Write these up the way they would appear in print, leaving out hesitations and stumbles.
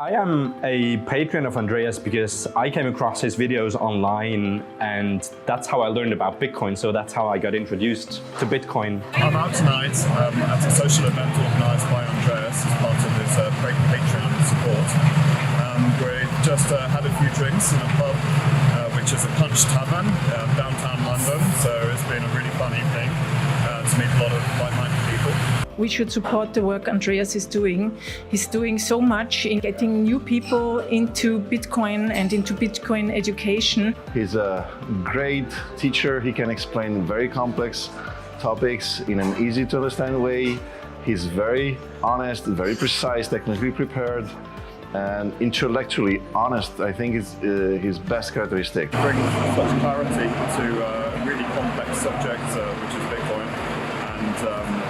I am a patron of Andreas because I came across his videos online and that's how I learned about Bitcoin. So that's how I got introduced to Bitcoin. I'm out tonight at a social event organised by Andreas as part of his Patreon support. We just had a few drinks in a pub, which is a Punch Tavern, downtown London. So it's been a really fun evening to meet a lot of like-minded people. We should support the work Andreas is doing. He's doing so much in getting new people into Bitcoin and into Bitcoin education. He's a great teacher. He can explain very complex topics in an easy to understand way. He's very honest, very precise, technically prepared, and intellectually honest. I think is his best characteristic. Brings such clarity to a really complex subject, which is Bitcoin, and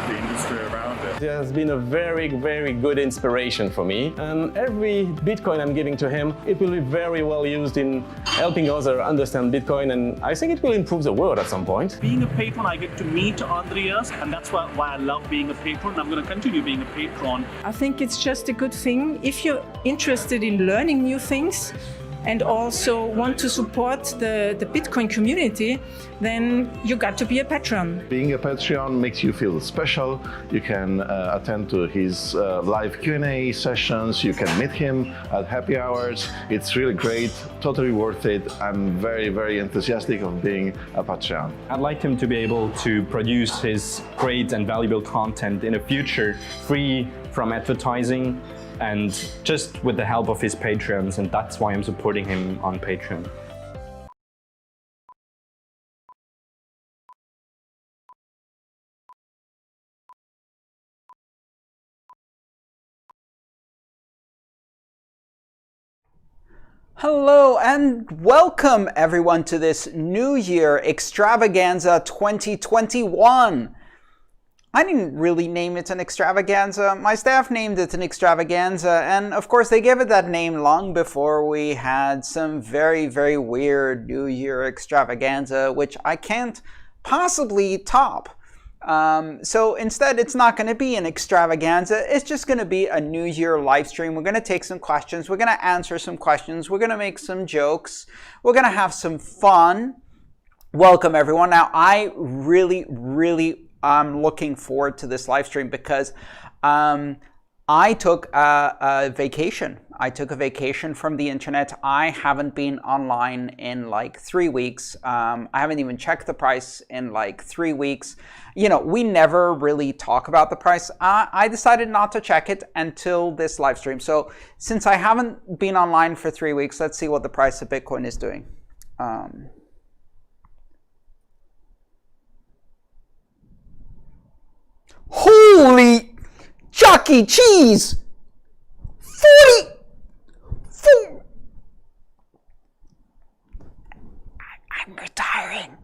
the industry around it. He has been a very, very good inspiration for me, and every Bitcoin I'm giving to him, it will be very well used in helping others understand Bitcoin, and I think it will improve the world at some point. Being a patron, I get to meet Andreas, and that's why I love being a patron. I'm going to continue being a patron. I think it's just a good thing. If you're interested in learning new things and also want to support the Bitcoin community, then you got to be a patron. Being a Patreon makes you feel special. You can attend to his live Q&A sessions. You can meet him at happy hours. It's really great, totally worth it. I'm very, very enthusiastic of being a Patreon. I'd like him to be able to produce his great and valuable content in the future, free from advertising, and just with the help of his patrons, and that's why I'm supporting him on Patreon. Hello and welcome everyone to this New Year Extravaganza 2021. I didn't really name it an extravaganza. My staff named it an extravaganza, and of course they gave it that name long before we had some very, very weird New Year extravaganza, which I can't possibly top. So instead, it's not going to be an extravaganza. It's just going to be a New Year live stream. We're going to take some questions. We're going to answer some questions. We're going to make some jokes. We're going to have some fun. Welcome everyone. Now, I really I'm looking forward to this live stream because I took a vacation. I took a vacation from the internet. I haven't been online in like 3 weeks. I haven't even checked the price in like 3 weeks. You know, we never really talk about the price. I decided not to check it until this live stream. So since I haven't been online for 3 weeks, let's see what the price of Bitcoin is doing. Holy Chuckie Cheese! 44! I'm retiring.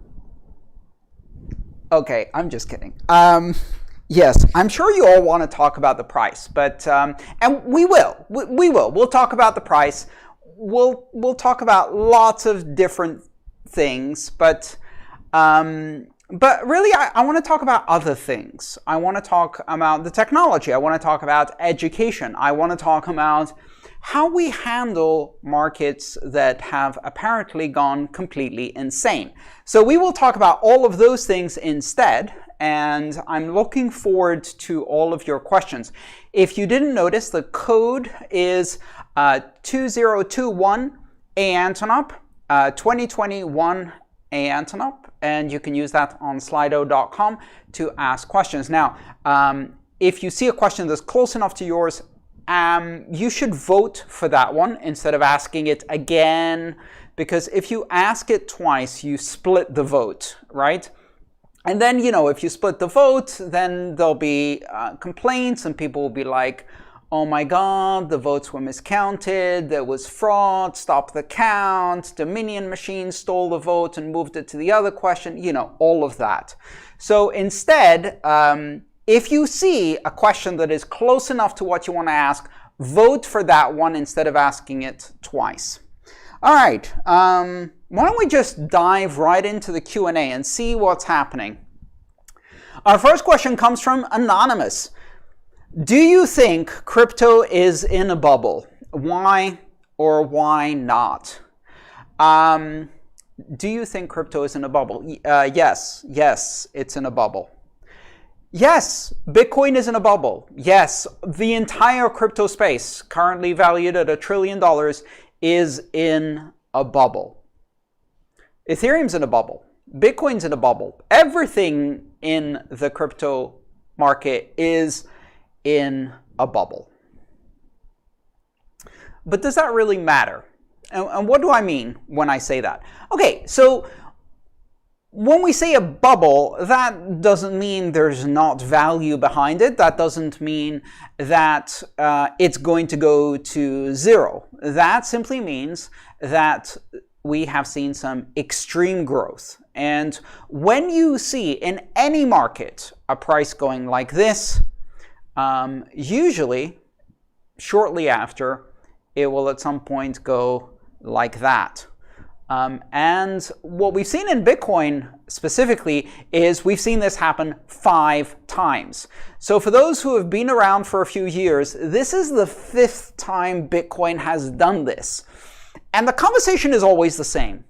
Okay, I'm just kidding. Yes, I'm sure you all want to talk about the price, but and we will. We'll talk about the price. We'll talk about lots of different things, but really, I want to talk about other things. I want to talk about the technology. I want to talk about education. I want to talk about how we handle markets that have apparently gone completely insane. So we will talk about all of those things instead, and I'm looking forward to all of your questions. If you didn't notice, the code is 2021 Aantonop, 2021 Aantonop, and you can use that on slido.com to ask questions. Now, if you see a question that's close enough to yours, you should vote for that one instead of asking it again, because if you ask it twice, you split the vote, right? And then, you know, if you split the vote, then there'll be complaints and people will be like, oh my God, the votes were miscounted, there was fraud, stop the count, Dominion machine stole the vote and moved it to the other question, you know, all of that. So instead, if you see a question that is close enough to what you want to ask, vote for that one instead of asking it twice. All right, why don't we just dive right into the Q&A and see what's happening. Our first question comes from Anonymous. Do you think crypto is in a bubble? Why or why not? Do you think crypto is in a bubble? Yes, it's in a bubble. Yes, Bitcoin is in a bubble. Yes, the entire crypto space, currently valued at $1 trillion, is in a bubble. Ethereum's in a bubble. Bitcoin's in a bubble. Everything in the crypto market is in a bubble. But does that really matter? And what do I mean when I say that? Okay, so when we say a bubble, that doesn't mean there's not value behind it. That doesn't mean that it's going to go to zero. That simply means that we have seen some extreme growth. And when you see in any market a price going like this, usually shortly after, it will at some point go like that. And what we've seen in Bitcoin specifically is we've seen this happen 5 times. So for those who have been around for a few years, this is the 5th time Bitcoin has done this. And the conversation is always the same.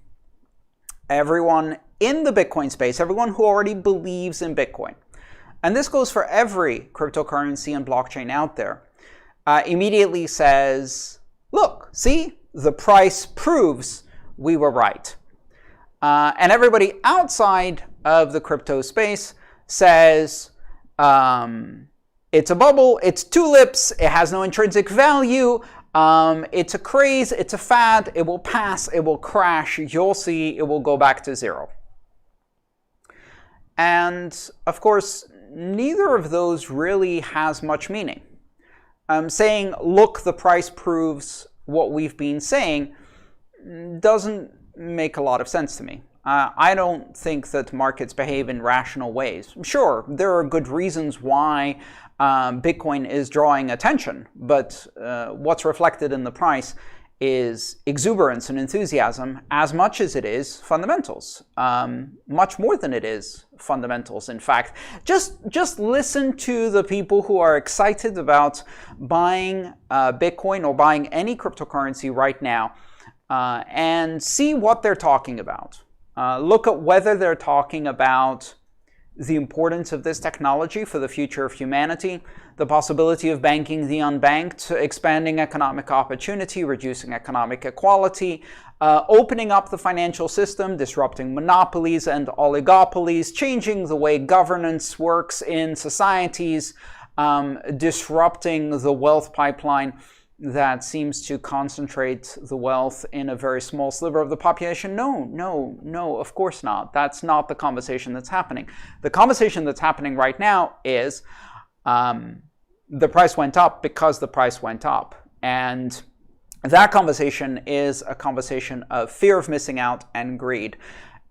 Everyone in the Bitcoin space, everyone who already believes in Bitcoin, and this goes for every cryptocurrency and blockchain out there, immediately says, look, see, the price proves we were right. And everybody outside of the crypto space says, it's a bubble, it's tulips, it has no intrinsic value, it's a craze, it's a fad, it will pass, it will crash, you'll see, it will go back to zero. And of course, neither of those really has much meaning. Saying, look, the price proves what we've been saying doesn't make a lot of sense to me. I don't think that markets behave in rational ways. Sure, there are good reasons why Bitcoin is drawing attention, but what's reflected in the price is exuberance and enthusiasm as much as it is fundamentals. Much more than it is fundamentals, in fact. Just listen to the people who are excited about buying Bitcoin or buying any cryptocurrency right now and see what they're talking about. Look at whether they're talking about the importance of this technology for the future of humanity, the possibility of banking the unbanked, expanding economic opportunity, reducing economic inequality, opening up the financial system, disrupting monopolies and oligopolies, changing the way governance works in societies, disrupting the wealth pipeline that seems to concentrate the wealth in a very small sliver of the population. No, of course not. That's not the conversation that's happening. The conversation that's happening right now is the price went up because the price went up. And that conversation is a conversation of fear of missing out and greed.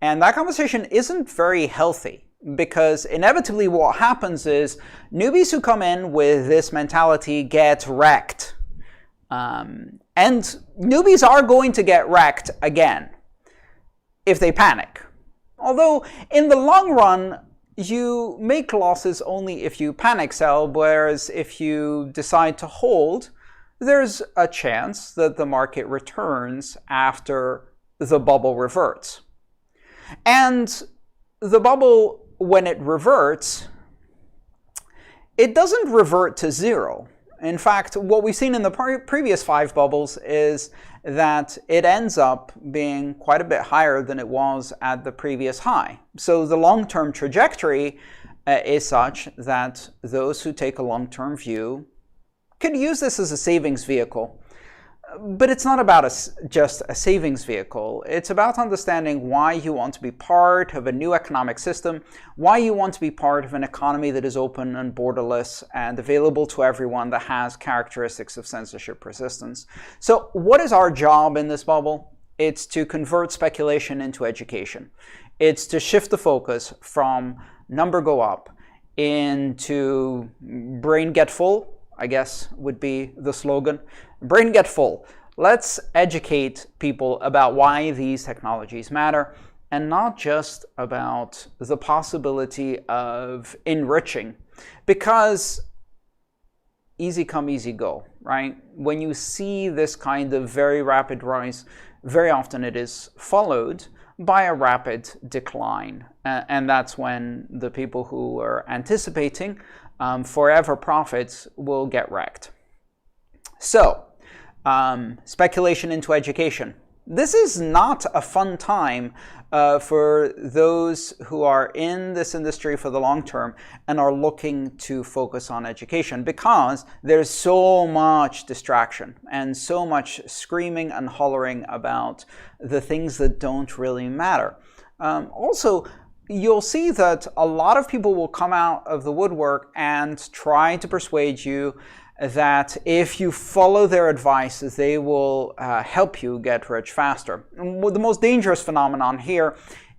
And that conversation isn't very healthy, because inevitably what happens is newbies who come in with this mentality get wrecked. And newbies are going to get wrecked again if they panic. Although in the long run, you make losses only if you panic sell, whereas if you decide to hold, there's a chance that the market returns after the bubble reverts. And the bubble, when it reverts, it doesn't revert to zero. In fact, what we've seen in the previous 5 bubbles is that it ends up being quite a bit higher than it was at the previous high. So the long-term trajectory is such that those who take a long-term view could use this as a savings vehicle. But it's not about just a savings vehicle. It's about understanding why you want to be part of a new economic system, why you want to be part of an economy that is open and borderless and available to everyone, that has characteristics of censorship resistance. So what is our job in this bubble? It's to convert speculation into education. It's to shift the focus from number go up into brain get full, I guess would be the slogan. Brain get full. Let's educate people about why these technologies matter, and not just about the possibility of enriching. Because easy come, easy go, right? When you see this kind of very rapid rise, very often it is followed by a rapid decline. And that's when the people who are anticipating forever profits will get wrecked. So, speculation into education. This is not a fun time for those who are in this industry for the long term and are looking to focus on education, because there's so much distraction and so much screaming and hollering about the things that don't really matter. Also, you'll see that a lot of people will come out of the woodwork and try to persuade you that if you follow their advice, they will help you get rich faster. And the most dangerous phenomenon here,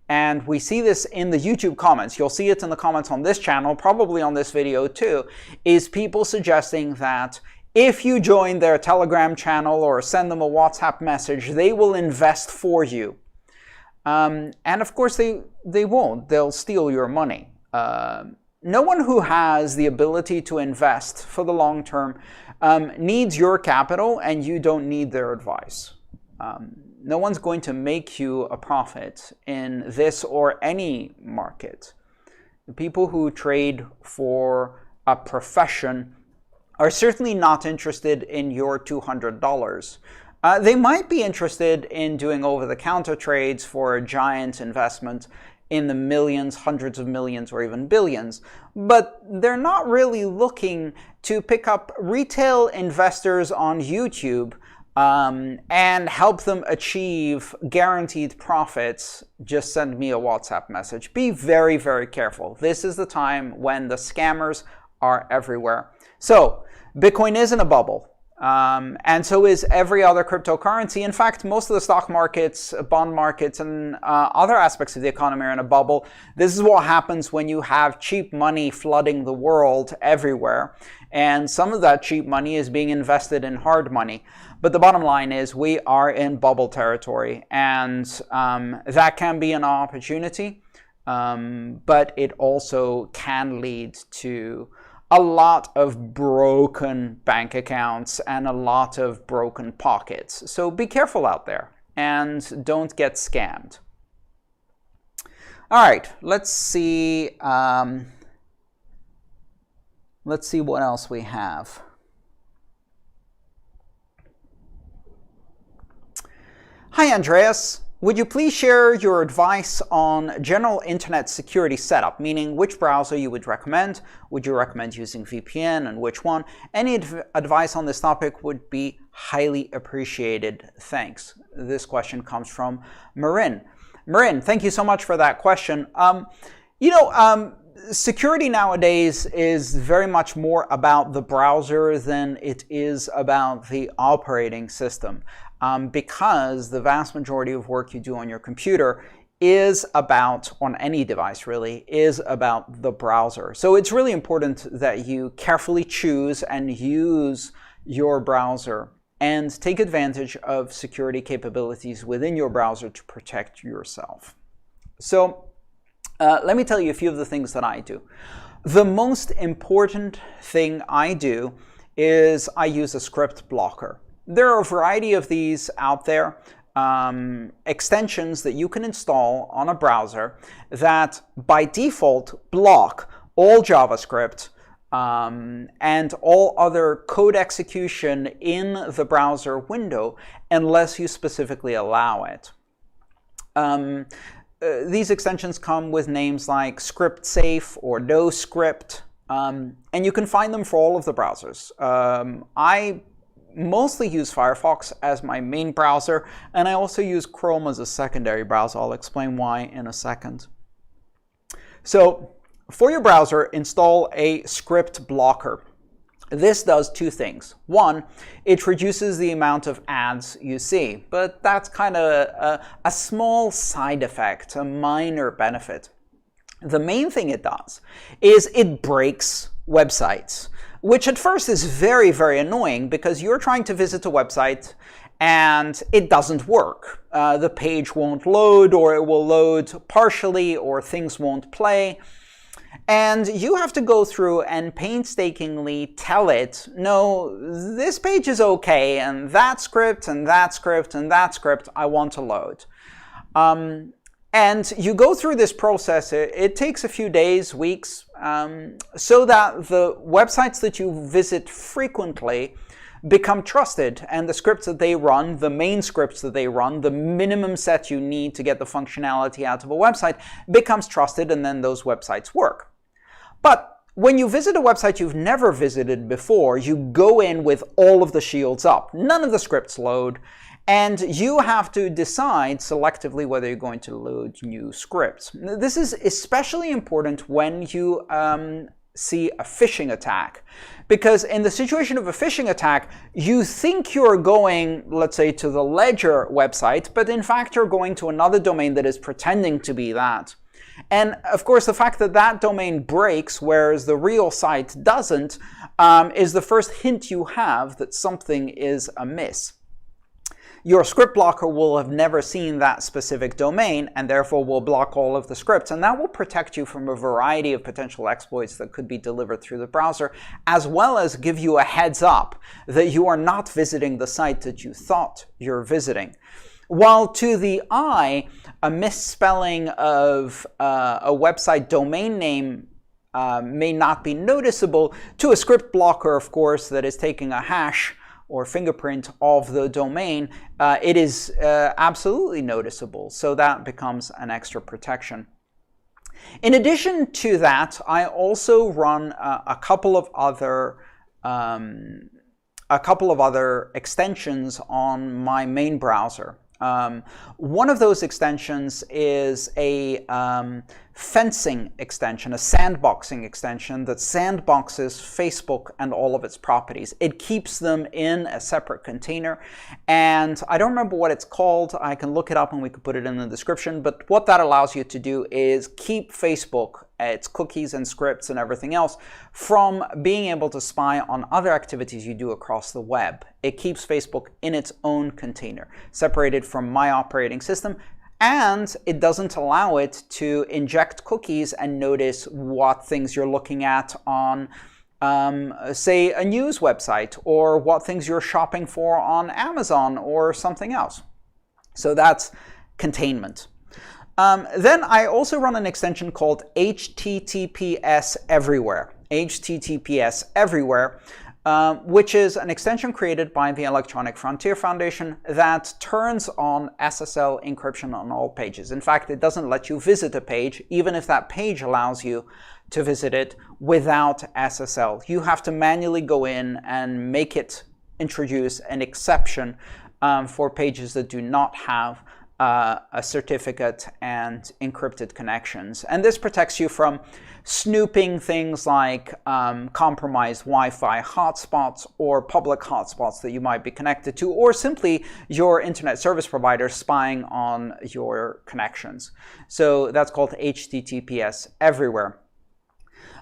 and we see this in the YouTube comments, you'll see it in the comments on this channel, probably on this video too, is people suggesting that if you join their Telegram channel or send them a WhatsApp message, they will invest for you. And of course they won't. They'll steal your money. No one who has the ability to invest for the long term needs your capital, and you don't need their advice. No one's going to make you a profit in this or any market. The people who trade for a profession are certainly not interested in your $200. They might be interested in doing over-the-counter trades for a giant investment in the millions, hundreds of millions, or even billions. But they're not really looking to pick up retail investors on YouTube and help them achieve guaranteed profits. Just send me a WhatsApp message. Be very, very careful. This is the time when the scammers are everywhere. So, Bitcoin is in a bubble. And so is every other cryptocurrency. In fact, most of the stock markets, bond markets, and other aspects of the economy are in a bubble. This is what happens when you have cheap money flooding the world everywhere. And some of that cheap money is being invested in hard money. But the bottom line is we are in bubble territory. And that can be an opportunity, but it also can lead to a lot of broken bank accounts and a lot of broken pockets. So be careful out there and don't get scammed. All right, let's see what else we have. Hi, Andreas. Would you please share your advice on general internet security setup, meaning which browser you would recommend? Would you recommend using VPN, and which one? Any advice on this topic would be highly appreciated. Thanks. This question comes from Marin. Marin, thank you so much for that question. Security nowadays is very much more about the browser than it is about the operating system. Because the vast majority of work you do on your computer is about, on any device really, is about the browser. So it's really important that you carefully choose and use your browser and take advantage of security capabilities within your browser to protect yourself. So let me tell you a few of the things that I do. The most important thing I do is I use a script blocker. There are a variety of these out there, extensions that you can install on a browser that by default block all JavaScript and all other code execution in the browser window unless you specifically allow it. These extensions come with names like Script Safe or No Script, and you can find them for all of the browsers. I mostly use Firefox as my main browser, and I also use Chrome as a secondary browser. I'll explain why in a second. So for your browser, install a script blocker. This does two things. One, it reduces the amount of ads you see, but that's kind of a small side effect, a minor benefit. The main thing it does is it breaks websites, which at first is very, very annoying because you're trying to visit a website and it doesn't work. The page won't load, or it will load partially, or things won't play. And you have to go through and painstakingly tell it, no, this page is okay, and that script, and that script, and that script I want to load. And you go through this process. It takes a few days, weeks, so that the websites that you visit frequently become trusted, and the scripts that they run, the main scripts that they run, the minimum set you need to get the functionality out of a website becomes trusted, and then those websites work. But when you visit a website you've never visited before, you go in with all of the shields up. None of the scripts load, and you have to decide selectively whether you're going to load new scripts. This is especially important when you see a phishing attack, because in the situation of a phishing attack, you think you're going, let's say, to the Ledger website, but in fact you're going to another domain that is pretending to be that. And of course, the fact that that domain breaks, whereas the real site doesn't, is the first hint you have that something is amiss. Your script blocker will have never seen that specific domain, and therefore will block all of the scripts. And that will protect you from a variety of potential exploits that could be delivered through the browser, as well as give you a heads up that you are not visiting the site that you thought you're visiting. While to the eye, a misspelling of a website domain name may not be noticeable, to a script blocker, of course, that is taking a hash or fingerprint of the domain, it is absolutely noticeable. So that becomes an extra protection. In addition to that, I also run a couple of other extensions on my main browser. One of those extensions is a fencing extension, a sandboxing extension that sandboxes Facebook and all of its properties. It keeps them in a separate container, and I don't remember what it's called. I can look it up and we could put it in the description, but what that allows you to do is keep Facebook, its cookies and scripts and everything else, from being able to spy on other activities you do across the web. It keeps Facebook in its own container, separated from my operating system, and it doesn't allow it to inject cookies and notice what things you're looking at on, say, a news website, or what things you're shopping for on Amazon or something else. So that's containment. Then I also run an extension called HTTPS Everywhere. HTTPS Everywhere, which is an extension created by the Electronic Frontier Foundation that turns on SSL encryption on all pages. In fact, it doesn't let you visit a page, even if that page allows you to visit it, without SSL. You have to manually go in and make it introduce an exception for pages that do not have a certificate and encrypted connections. And this protects you from snooping things like compromised Wi-Fi hotspots or public hotspots that you might be connected to, or simply your internet service provider spying on your connections. So that's called HTTPS Everywhere.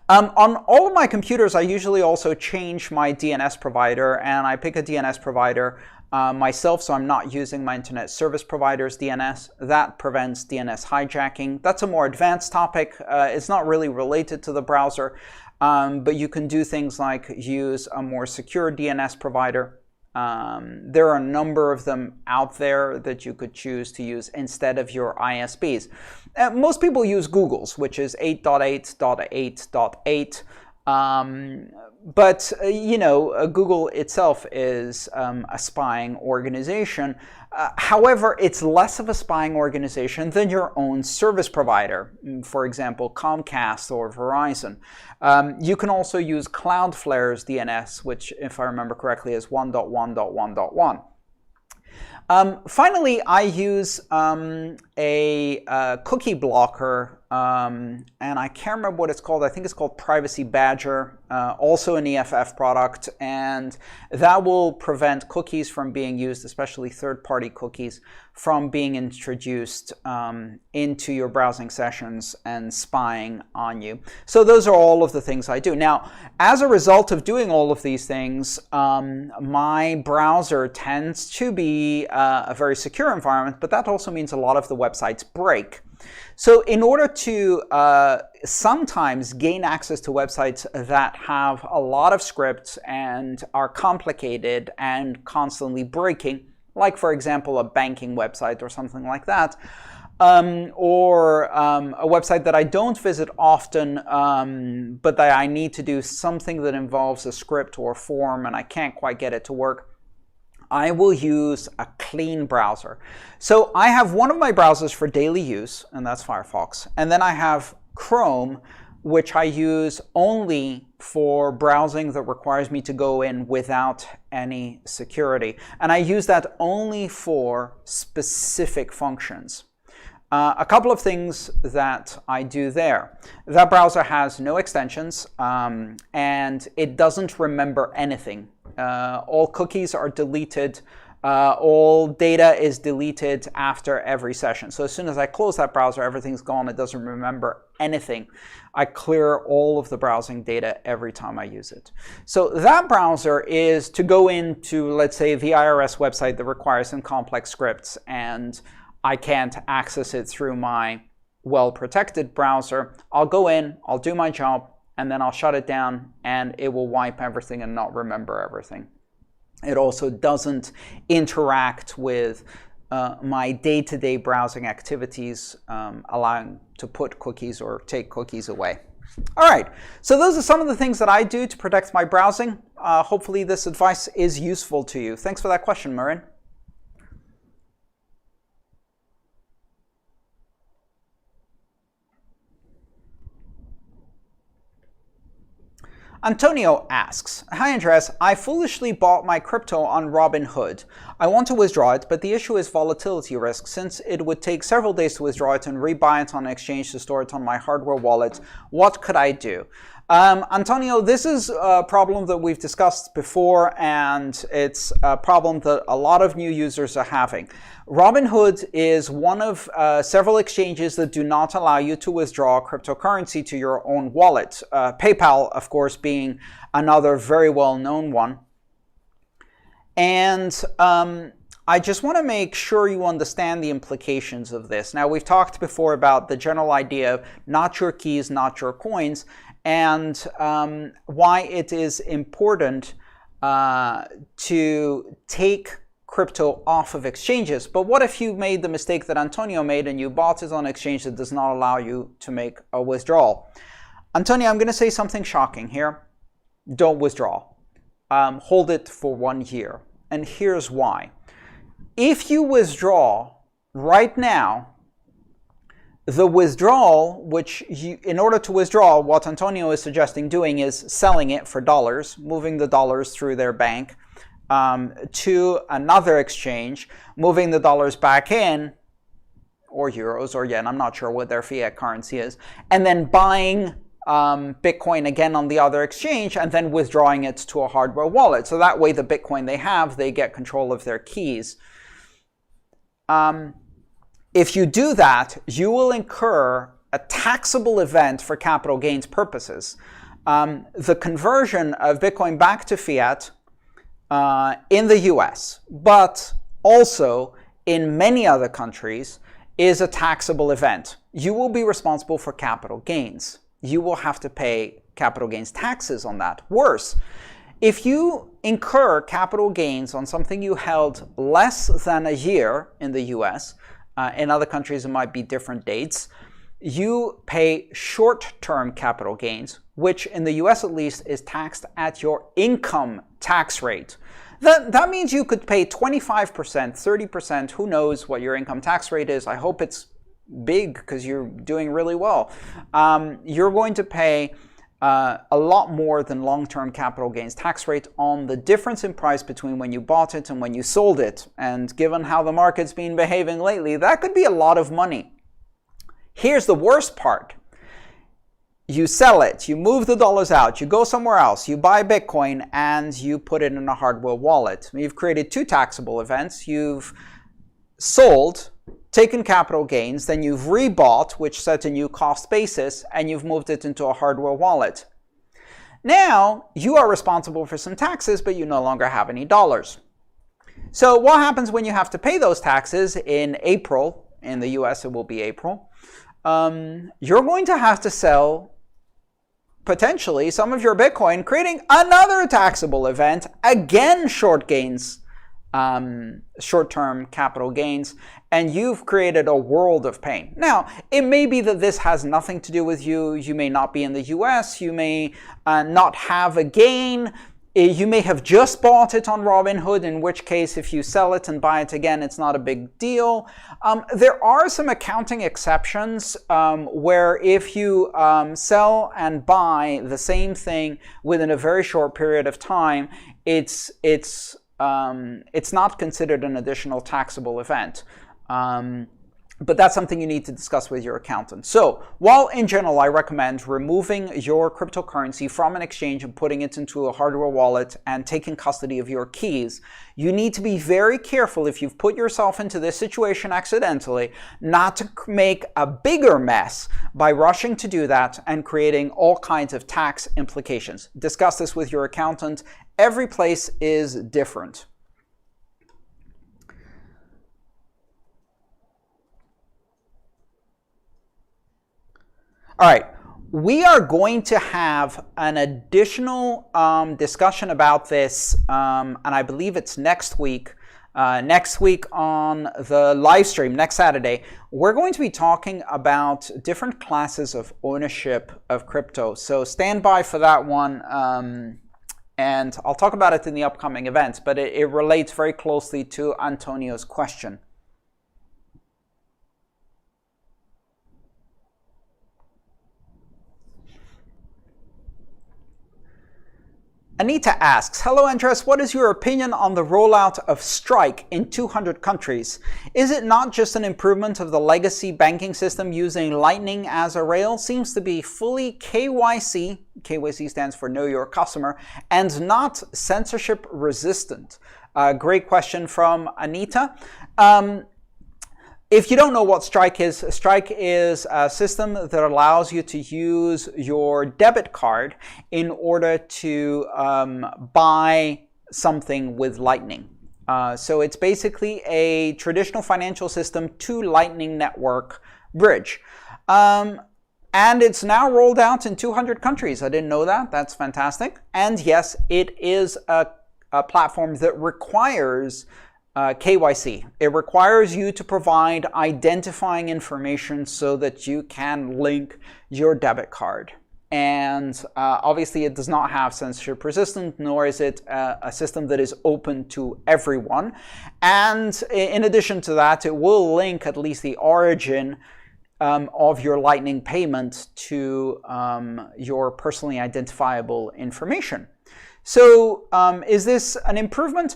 On all of my computers, I usually also change my DNS provider, and I pick a DNS provider myself, so I'm not using my internet service provider's DNS. That prevents DNS hijacking. That's a more advanced topic. It's not really related to the browser, but you can do things like use a more secure DNS provider. There are a number of them out there that you could choose to use instead of your ISPs. Most people use Google's, which is 8.8.8.8. But you know, Google itself is a spying organization. However, it's less of a spying organization than your own service provider, for example, Comcast or Verizon. You can also use Cloudflare's DNS, which, if I remember correctly, is 1.1.1.1. Finally, I use a cookie blocker, and I can't remember what it's called. I think it's called Privacy Badger, also an EFF product, and that will prevent cookies from being used, especially third-party cookies, from being introduced into your browsing sessions and spying on you. So those are all of the things I do. Now, as a result of doing all of these things, my browser tends to be a very secure environment, but that also means a lot of the websites break. So in order to sometimes gain access to websites that have a lot of scripts and are complicated and constantly breaking, like for example a banking website or something like that, or a website that I don't visit often, but that I need to do something that involves a script or form and I can't quite get it to work. I will use a clean browser. So I have one of my browsers for daily use, and that's Firefox. And then I have Chrome, which I use only for browsing that requires me to go in without any security. And I use that only for specific functions. A couple of things that I do there. That browser has no extensions, and it doesn't remember anything. All cookies are deleted. All data is deleted after every session. So as soon as I close that browser, everything's gone. It doesn't remember anything. I clear all of the browsing data every time I use it. So that browser is to go into, let's say, the IRS website that requires some complex scripts, and I can't access it through my well-protected browser. I'll go in, I'll do my job, and then I'll shut it down, and it will wipe everything and not remember everything. It also doesn't interact with my day-to-day browsing activities, allowing to put cookies or take cookies away. All right, so those are some of the things that I do to protect my browsing. Hopefully this advice is useful to you. Thanks for that question, Marin. Antonio asks, "Hi Andreas, I foolishly bought my crypto on Robinhood. I want to withdraw it, but the issue is volatility risk, since it would take several days to withdraw it and rebuy it on an exchange to store it on my hardware wallet. What could I do?" Antonio, this is a problem that we've discussed before, and it's a problem that a lot of new users are having. Robinhood is one of several exchanges that do not allow you to withdraw cryptocurrency to your own wallet. PayPal, of course, being another very well-known one. And I just want to make sure you understand the implications of this. Now, we've talked before about the general idea of not your keys, not your coins, and why it is important to take crypto off of exchanges. But what if you made the mistake that Antonio made and you bought it on an exchange that does not allow you to make a withdrawal? Antonio, I'm going to say something shocking here. Don't withdraw. Hold it for 1 year. And here's why. If you withdraw right now, the withdrawal, in order to withdraw, what Antonio is suggesting doing is selling it for dollars, moving the dollars through their bank to another exchange, moving the dollars back in, or euros or yen, I'm not sure what their fiat currency is, and then buying Bitcoin again on the other exchange and then withdrawing it to a hardware wallet. So that way the Bitcoin they have, they get control of their keys. If you do that, you will incur a taxable event for capital gains purposes. The conversion of Bitcoin back to fiat in the US, but also in many other countries, is a taxable event. You will be responsible for capital gains. You will have to pay capital gains taxes on that. Worse, if you incur capital gains on something you held less than a year in the US, in other countries it might be different dates, you pay short-term capital gains, which in the US at least is taxed at your income tax rate. That means you could pay 25%, 30%, who knows what your income tax rate is. I hope it's big because you're doing really well. You're going to pay a lot more than long-term capital gains tax rate on the difference in price between when you bought it and when you sold it. And given how the market's been behaving lately, that could be a lot of money. Here's the worst part. You sell it, you move the dollars out, you go somewhere else, you buy Bitcoin, and you put it in a hardware wallet. You've created two taxable events. You've sold, taken capital gains, then you've rebought, which set a new cost basis, and you've moved it into a hardware wallet. Now, you are responsible for some taxes, but you no longer have any dollars. So what happens when you have to pay those taxes in April? In the US, it will be April. you're going to have to sell potentially some of your Bitcoin, creating another taxable event, again short gains, short-term capital gains, and you've created a world of pain. Now, it may be that this has nothing to do with you. You may not be in the US. You may not have a gain. You may have just bought it on Robinhood, in which case if you sell it and buy it again, it's not a big deal. There are some accounting exceptions where if you sell and buy the same thing within a very short period of time, it's not considered an additional taxable event. But that's something you need to discuss with your accountant. So, while in general I recommend removing your cryptocurrency from an exchange and putting it into a hardware wallet and taking custody of your keys, you need to be very careful if you've put yourself into this situation accidentally, not to make a bigger mess by rushing to do that and creating all kinds of tax implications. Discuss this with your accountant. Every place is different. All right, we are going to have an additional discussion about this, and I believe it's next week. Next week on the live stream, next Saturday, we're going to be talking about different classes of ownership of crypto. So stand by for that one, and I'll talk about it in the upcoming events, but it relates very closely to Antonio's question. Anita asks, hello Andreas, what is your opinion on the rollout of Strike in 200 countries? Is it not just an improvement of the legacy banking system using Lightning as a rail? Seems to be fully KYC, KYC stands for Know Your Customer, and not censorship resistant. Great question from Anita. If you don't know what Strike is a system that allows you to use your debit card in order to buy something with Lightning. So it's basically a traditional financial system to Lightning Network bridge. And it's now rolled out in 200 countries. I didn't know that. That's fantastic. And yes, it is a platform that requires KYC. It requires you to provide identifying information so that you can link your debit card. And obviously it does not have censorship resistant, nor is it a system that is open to everyone. And in addition to that, it will link at least the origin of your Lightning payment to your personally identifiable information. So is this an improvement?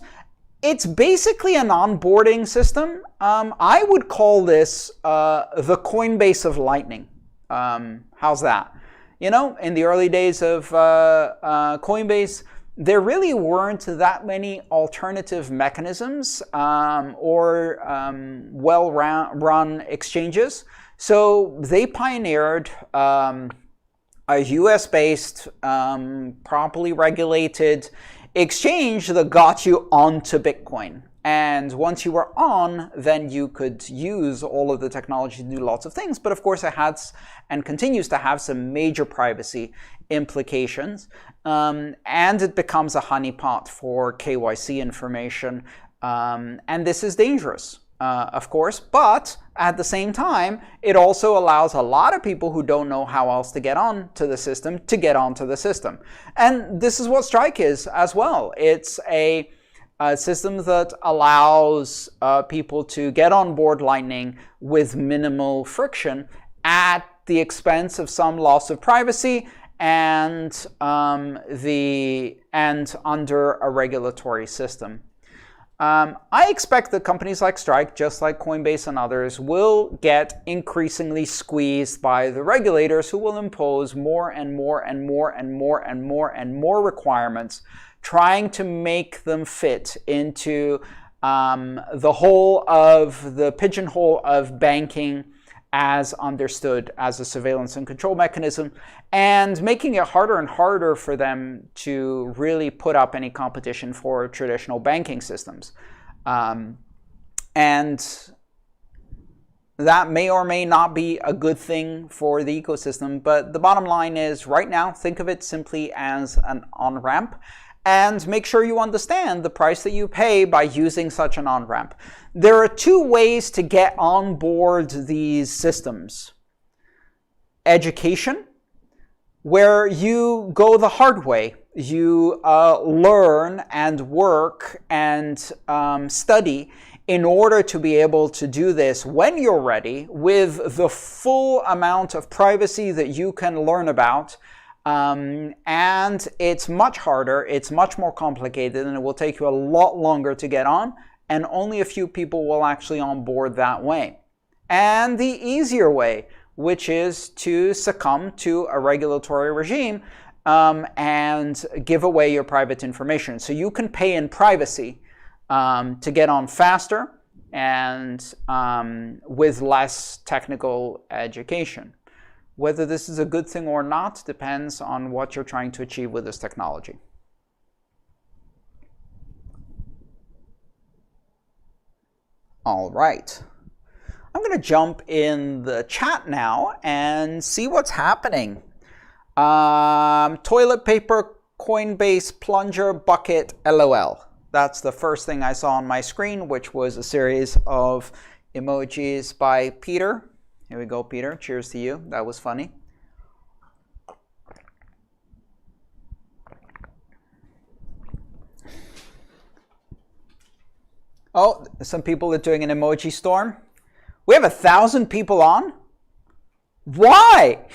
It's basically an onboarding system. I would call this the Coinbase of Lightning. How's that? You know, in the early days of Coinbase, there really weren't that many alternative mechanisms or well-run exchanges. So they pioneered a US-based, properly regulated exchange that got you onto Bitcoin. And once you were on, then you could use all of the technology to do lots of things. But of course, it has and continues to have some major privacy implications. And it becomes a honeypot for KYC information. And this is dangerous, of course. But at the same time, it also allows a lot of people who don't know how else to get on to the system to get onto the system. And this is what Strike is as well. It's a system that allows people to get on board Lightning with minimal friction at the expense of some loss of privacy and under a regulatory system. I expect that companies like Strike, just like Coinbase and others, will get increasingly squeezed by the regulators, who will impose more and more and more and more and more and more requirements, trying to make them fit into the whole of the pigeonhole of banking as understood as a surveillance and control mechanism, and making it harder and harder for them to really put up any competition for traditional banking systems. And that may or may not be a good thing for the ecosystem, but the bottom line is right now, think of it simply as an on-ramp, and make sure you understand the price that you pay by using such an on-ramp. There are two ways to get on board these systems. Education, where you go the hard way. You learn and work and study in order to be able to do this when you're ready with the full amount of privacy that you can learn about. And it's much harder, it's much more complicated, and it will take you a lot longer to get on, and only a few people will actually onboard that way. And the easier way, which is to succumb to a regulatory regime and give away your private information. So you can pay in privacy to get on faster and with less technical education. Whether this is a good thing or not depends on what you're trying to achieve with this technology. All right. I'm going to jump in the chat now and see what's happening. Toilet paper, Coinbase, plunger, bucket, LOL. That's the first thing I saw on my screen, which was a series of emojis by Peter. Here we go, Peter. Cheers to you. That was funny. Oh, some people are doing an emoji storm. We have 1,000 people on? Why?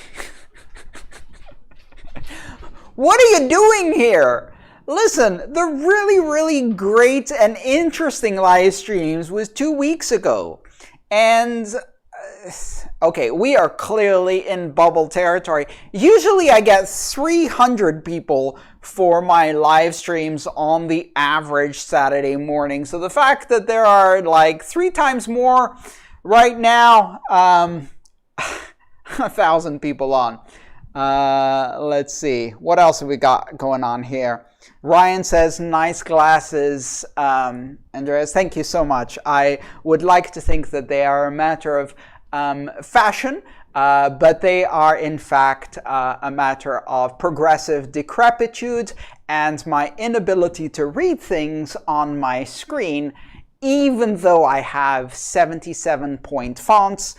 What are you doing here? Listen, the really, really great and interesting live streams was 2 weeks ago. And, okay, we are clearly in bubble territory. Usually I get 300 people for my live streams on the average Saturday morning. So the fact that there are like 3 times more right now, 1,000 people on. Let's see. What else have we got going on here? Ryan says, nice glasses, Andreas. Thank you so much. I would like to think that they are a matter of fashion, but they are in fact a matter of progressive decrepitude and my inability to read things on my screen, even though I have 77-point fonts.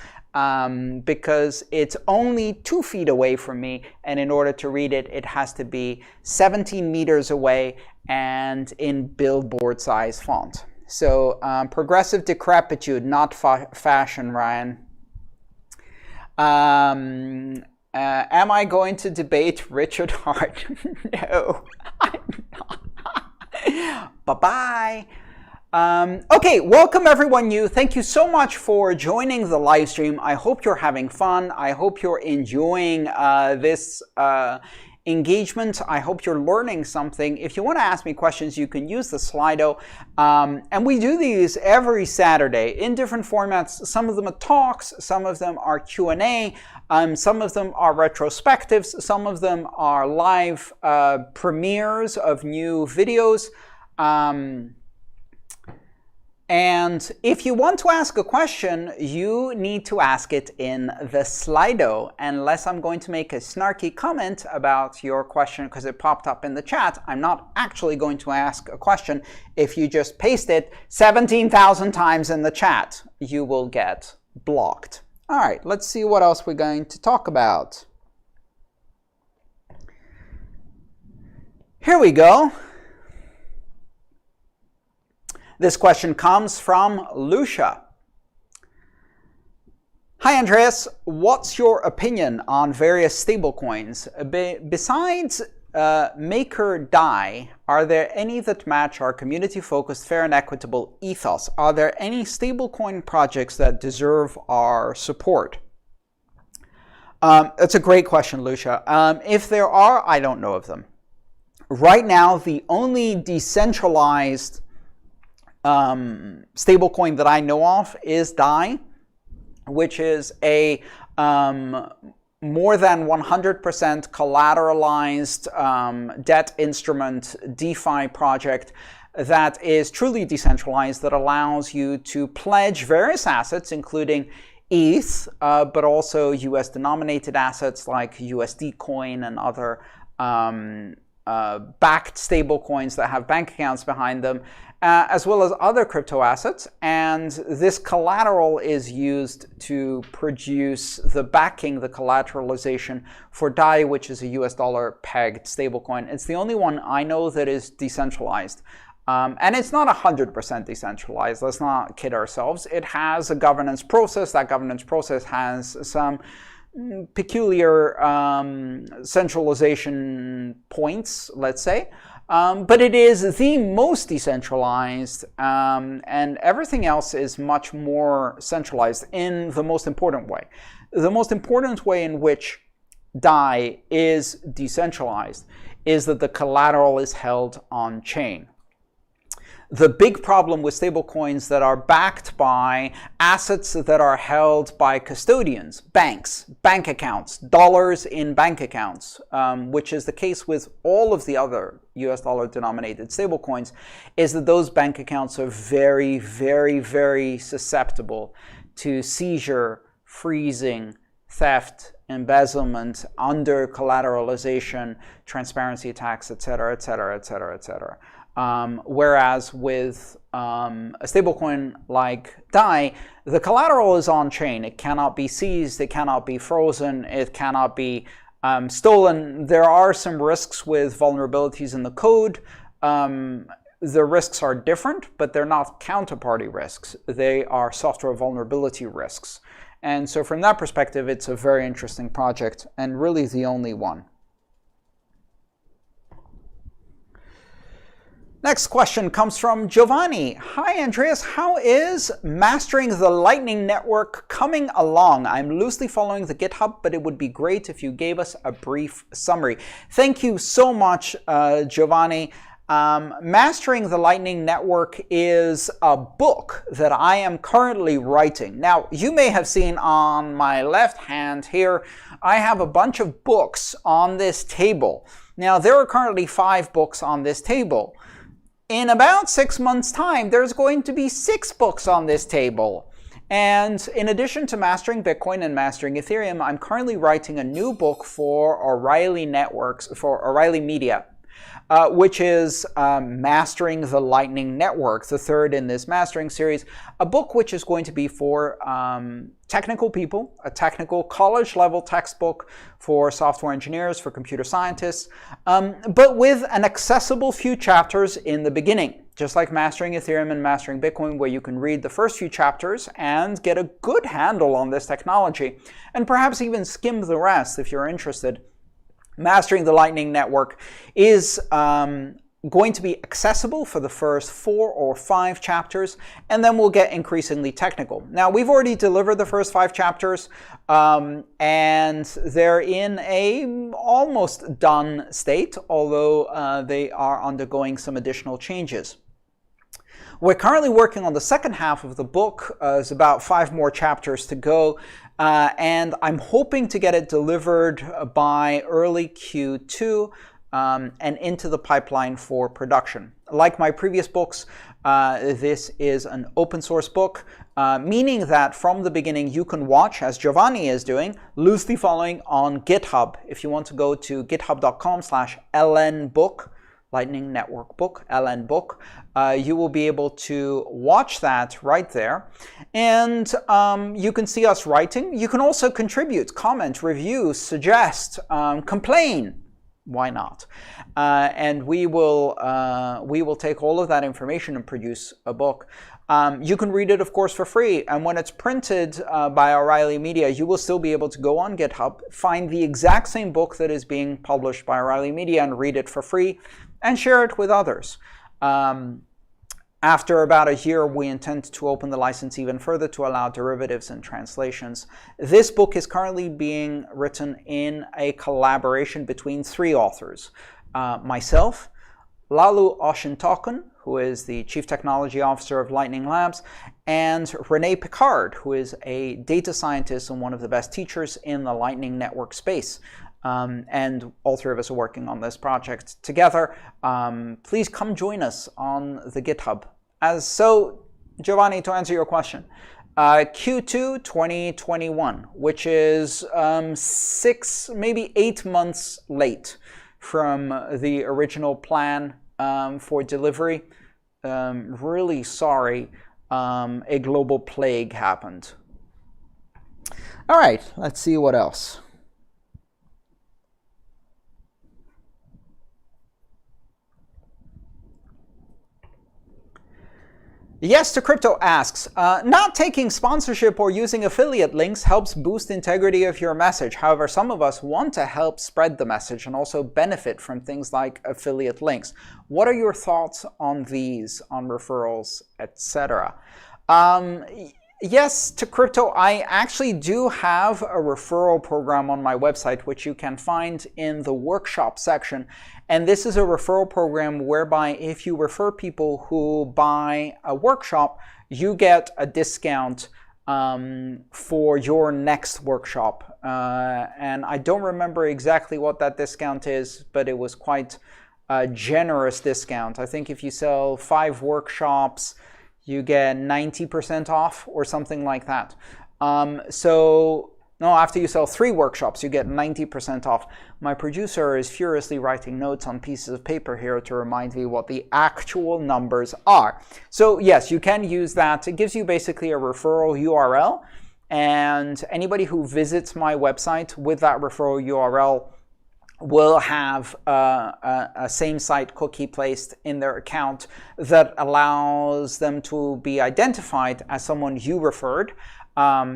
Because it's only 2 feet away from me, and in order to read it, it has to be 17 meters away and in billboard size font. So progressive decrepitude, not fashion, Ryan. Am I going to debate Richard Hart? No, I'm not. Bye-bye. Okay, welcome everyone new. Thank you so much for joining the live stream. I hope you're having fun. I hope you're enjoying this engagement. I hope you're learning something. If you want to ask me questions, you can use the Slido. And we do these every Saturday in different formats. Some of them are talks, some of them are Q&A, some of them are retrospectives, some of them are live premieres of new videos. And if you want to ask a question, you need to ask it in the Slido. Unless I'm going to make a snarky comment about your question because it popped up in the chat, I'm not actually going to ask a question. If you just paste it 17,000 times in the chat, you will get blocked. All right, let's see what else we're going to talk about. Here we go. This question comes from Lucia. Hi Andreas, what's your opinion on various stablecoins? Besides MKR DAI, are there any that match our community-focused, fair and equitable ethos? Are there any stablecoin projects that deserve our support? That's a great question, Lucia. If there are, I don't know of them. Right now, the only decentralized stablecoin that I know of is DAI, which is a more than 100% collateralized debt instrument DeFi project that is truly decentralized, that allows you to pledge various assets, including ETH, but also US denominated assets like USD coin and other backed stablecoins that have bank accounts behind them, as well as other crypto assets. And this collateral is used to produce the backing, the collateralization for DAI, which is a US dollar pegged stablecoin. It's the only one I know that is decentralized. And it's not 100% decentralized. Let's not kid ourselves. It has a governance process. That governance process has some peculiar centralization points, let's say. But it is the most decentralized, and everything else is much more centralized in the most important way. The most important way in which DAI is decentralized is that the collateral is held on chain. The big problem with stablecoins that are backed by assets that are held by custodians, banks, bank accounts, dollars in bank accounts, which is the case with all of the other US dollar denominated stablecoins, is that those bank accounts are very, very, very susceptible to seizure, freezing, theft, embezzlement, under collateralization, transparency attacks, etc., etc., etc., etc. Whereas with a stablecoin like DAI, the collateral is on chain. It cannot be seized, it cannot be frozen, it cannot be stolen. There are some risks with vulnerabilities in the code. The risks are different, but they're not counterparty risks. They are software vulnerability risks. And so from that perspective, it's a very interesting project and really the only one. Next question comes from Giovanni. Hi, Andreas. How is mastering the Lightning Network coming along? I'm loosely following the GitHub, but it would be great if you gave us a brief summary. Thank you so much, Giovanni. Mastering the Lightning Network is a book that I am currently writing. Now, you may have seen on my left hand here, I have a bunch of books on this table. Now, there are currently 5 books on this table. In about 6 months' time, there's going to be 6 books on this table. And in addition to mastering Bitcoin and mastering Ethereum, I'm currently writing a new book for O'Reilly Networks, for O'Reilly Media, which is Mastering the Lightning Network, the third in this mastering series, a book which is going to be for technical people, a technical college-level textbook for software engineers, for computer scientists, but with an accessible few chapters in the beginning, just like Mastering Ethereum and Mastering Bitcoin, where you can read the first few chapters and get a good handle on this technology, and perhaps even skim the rest if you're interested. Mastering the Lightning Network is going to be accessible for the first 4 or 5 chapters, and then we'll get increasingly technical. Now, we've already delivered the first 5 chapters, and they're in a almost done state, although they are undergoing some additional changes. We're currently working on the second half of the book. There's about 5 more chapters to go. And I'm hoping to get it delivered by early Q2 and into the pipeline for production. Like my previous books, this is an open source book, meaning that from the beginning you can watch, as Giovanni is doing, loosely following on GitHub. If you want to go to github.com/lnbook, Lightning Network book, LN book, you will be able to watch that right there. And you can see us writing. You can also contribute, comment, review, suggest, complain. Why not? And we will take all of that information and produce a book. You can read it, of course, for free. And when it's printed by O'Reilly Media, you will still be able to go on GitHub, find the exact same book that is being published by O'Reilly Media and read it for free and share it with others. After about a year, we intend to open the license even further to allow derivatives and translations. This book is currently being written in a collaboration between 3 authors. Myself, Lalu Oshintokun, who is the Chief Technology Officer of Lightning Labs, and René Picard, who is a data scientist and one of the best teachers in the Lightning Network space. And all 3 of us are working on this project together. Please come join us on the GitHub. So, Giovanni, to answer your question, Q2 2021, which is 6, maybe 8 months late from the original plan for delivery. Really sorry, a global plague happened. All right, let's see what else. Yes to Crypto asks, not taking sponsorship or using affiliate links helps boost integrity of your message. However, some of us want to help spread the message and also benefit from things like affiliate links. What are your thoughts on these, on referrals, etc.? Yes to Crypto, I actually do have a referral program on my website, which you can find in the workshop section. And this is a referral program whereby if you refer people who buy a workshop, you get a discount for your next workshop. And I don't remember exactly what that discount is, but it was quite a generous discount. I think if you sell 5 workshops, you get 90% off or something like that. No, after you sell 3 workshops, you get 90% off. My producer is furiously writing notes on pieces of paper here to remind me what the actual numbers are. So yes, you can use that. It gives you basically a referral URL, and anybody who visits my website with that referral URL will have a same site cookie placed in their account that allows them to be identified as someone you referred,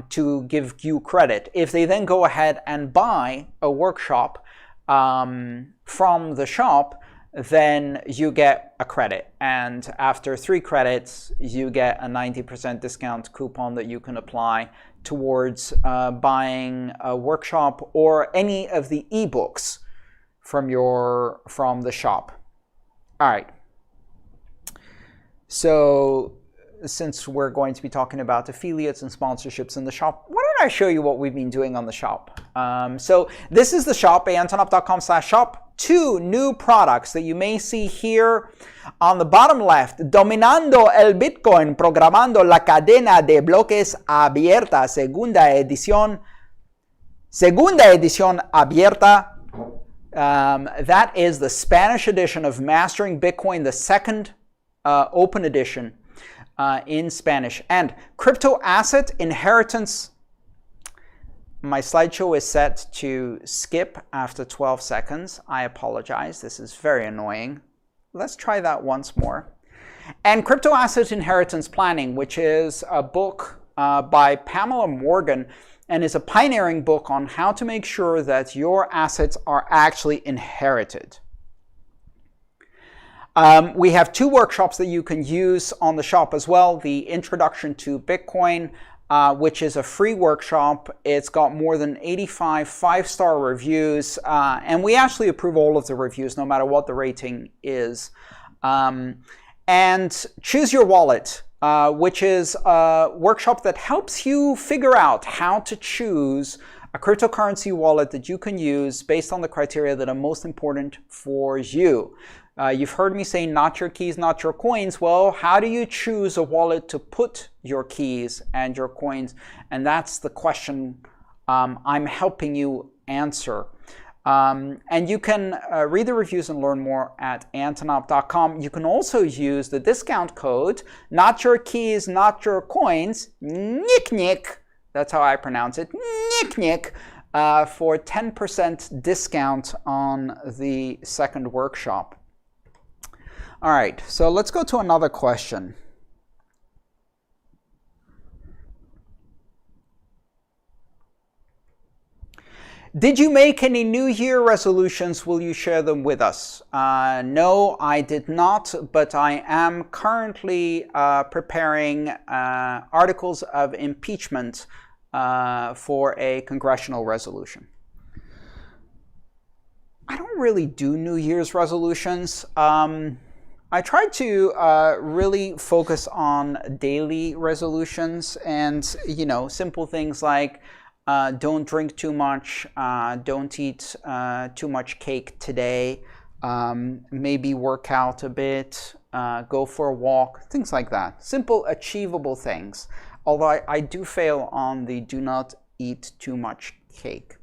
to give you credit. If they then go ahead and buy a workshop from the shop, then you get a credit. And after 3 credits, you get a 90% discount coupon that you can apply towards buying a workshop or any of the ebooks from the shop. All right. So since we're going to be talking about affiliates and sponsorships in the shop, why don't I show you what we've been doing on the shop? So this is the shop, aantonop.com/shop. 2 new products that you may see here on the bottom left. Dominando el Bitcoin, programando la cadena de bloques abierta, segunda edición abierta. That is the Spanish edition of Mastering Bitcoin, the second open edition in Spanish. And crypto asset inheritance. My slideshow is set to skip after 12 seconds. I apologize. This is very annoying. Let's try that once more. And Crypto Asset Inheritance Planning, which is a book by Pamela Morgan, and is a pioneering book on how to make sure that your assets are actually inherited. We have 2 workshops that you can use on the shop as well. The Introduction to Bitcoin, which is a free workshop. It's got more than 85 5-star reviews, and we actually approve all of the reviews, no matter what the rating is. And Choose Your Wallet, which is a workshop that helps you figure out how to choose a cryptocurrency wallet that you can use based on the criteria that are most important for you. You've heard me say not your keys, not your coins. Well, how do you choose a wallet to put your keys and your coins? And that's the question I'm helping you answer. And you can read the reviews and learn more at aantonop.com. You can also use the discount code, not your keys, not your coins, nick, that's how I pronounce it, nick, for 10% discount on the second workshop. All right, so let's go to another question. Did you make any New Year resolutions? Will you share them with us? No, I did not, but I am currently preparing articles of impeachment for a congressional resolution. I don't really do New Year's resolutions. I try to really focus on daily resolutions and, simple things like don't drink too much, don't eat too much cake today, maybe work out a bit, go for a walk, things like that. Simple, achievable things. although I do fail on the do not eat too much cake.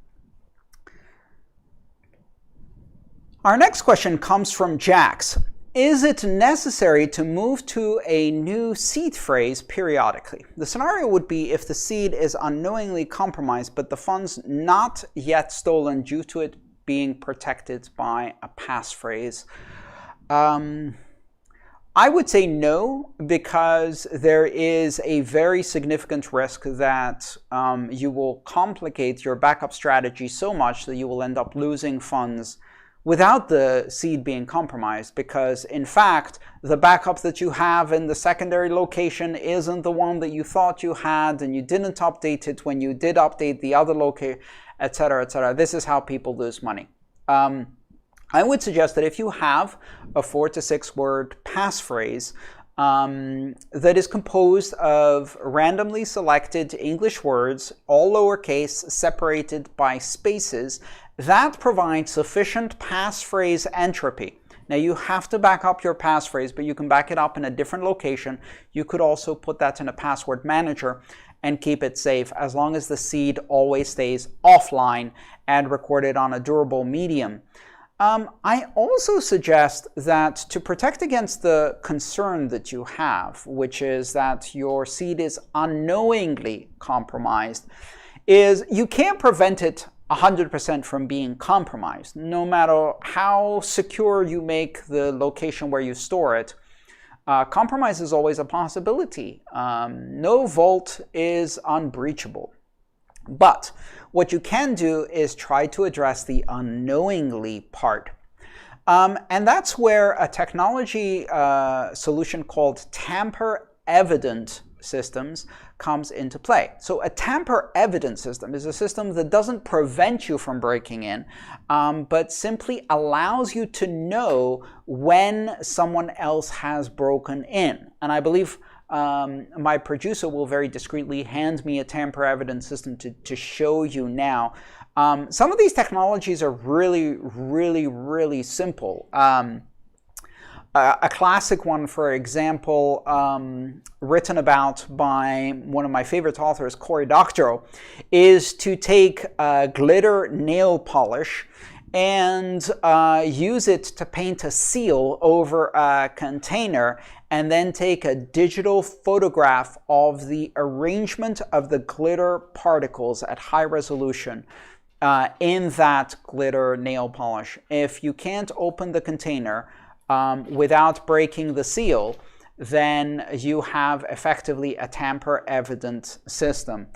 Our next question comes from Jax. Is it necessary to move to a new seed phrase periodically? The scenario would be if the seed is unknowingly compromised, but the funds not yet stolen due to it being protected by a passphrase. I would say no, because there is a very significant risk that you will complicate your backup strategy so much that you will end up losing funds without the seed being compromised, because in fact, the backup that you have in the secondary location isn't the one that you thought you had, and you didn't update it when you did update the other location, etc., etc. This is how people lose money. I would suggest that if you have a 4 to 6 word passphrase that is composed of randomly selected English words, all lowercase, separated by spaces, that provides sufficient passphrase entropy. Now you have to back up your passphrase, but you can back it up in a different location. You could also put that in a password manager and keep it safe, as long as the seed always stays offline and recorded on a durable medium. I also suggest that to protect against the concern that you have, which is that your seed is unknowingly compromised, is you can't prevent it 100% from being compromised. No matter how secure you make the location where you store it, compromise is always a possibility. No vault is unbreachable. But what you can do is try to address the unknowingly part. And that's where a technology solution called tamper-evident systems comes into play. So a tamper-evident system is a system that doesn't prevent you from breaking in, but simply allows you to know when someone else has broken in. And I believe my producer will very discreetly hand me a tamper-evident system to show you now. Some of these technologies are really simple. A classic one, for example, written about by one of my favorite authors, Cory Doctorow, is to take glitter nail polish and use it to paint a seal over a container, and then take a digital photograph of the arrangement of the glitter particles at high resolution in that glitter nail polish. If you can't open the container without breaking the seal, then you have effectively a tamper-evident system.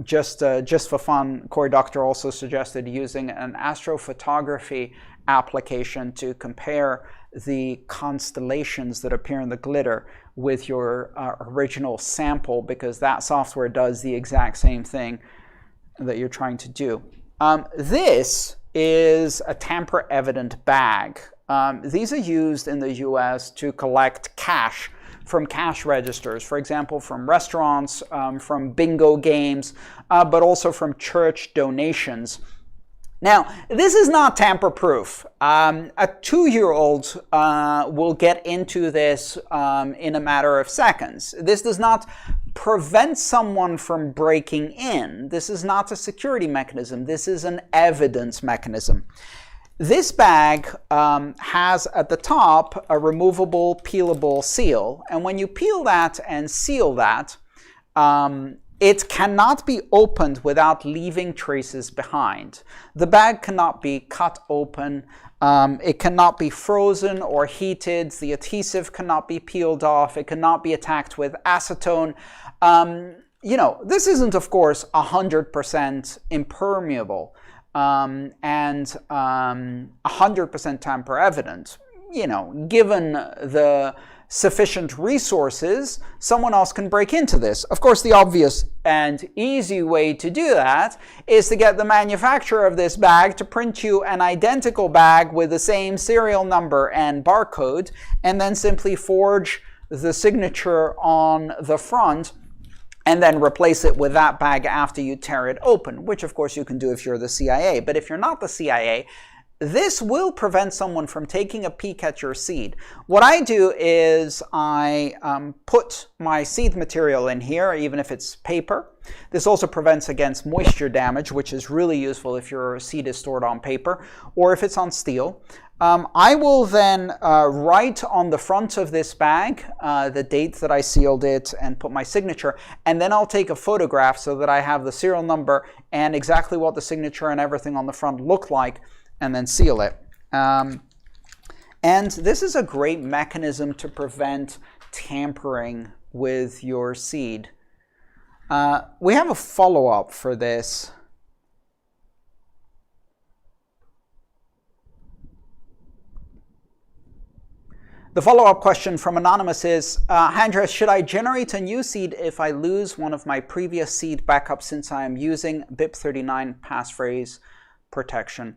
Just for fun, Cory Doctorow also suggested using an astrophotography application to compare the constellations that appear in the glitter with your original sample, because that software does the exact same thing that you're trying to do. This is a tamper-evident bag. These are used in the US to collect cash from cash registers, for example, from restaurants, from bingo games, but also from church donations. Now, this is not tamper-proof. A 2-year-old will get into this in a matter of seconds. This does not prevent someone from breaking in. This is not a security mechanism. This is an evidence mechanism. This bag has at the top a removable, peelable seal. And when you peel that and seal that, it cannot be opened without leaving traces behind. The bag cannot be cut open. It cannot be frozen or heated. The adhesive cannot be peeled off. It cannot be attacked with acetone. This isn't, of course, 100% impermeable and 100% tamper-evident. Given the sufficient resources, someone else can break into this. Of course, the obvious and easy way to do that is to get the manufacturer of this bag to print you an identical bag with the same serial number and barcode, and then simply forge the signature on the front and then replace it with that bag after you tear it open, which of course you can do if you're the CIA. But if you're not the CIA, this will prevent someone from taking a peek at your seed. What I do is I put my seed material in here, even if it's paper. This also prevents against moisture damage, which is really useful if your seed is stored on paper or if it's on steel. I will then write on the front of this bag the date that I sealed it and put my signature, and then I'll take a photograph so that I have the serial number and exactly what the signature and everything on the front look like, and then seal it. And this is a great mechanism to prevent tampering with your seed. We have a follow-up for this. The follow-up question from Anonymous is, Andreas, should I generate a new seed if I lose one of my previous seed backups since I am using BIP39 passphrase protection?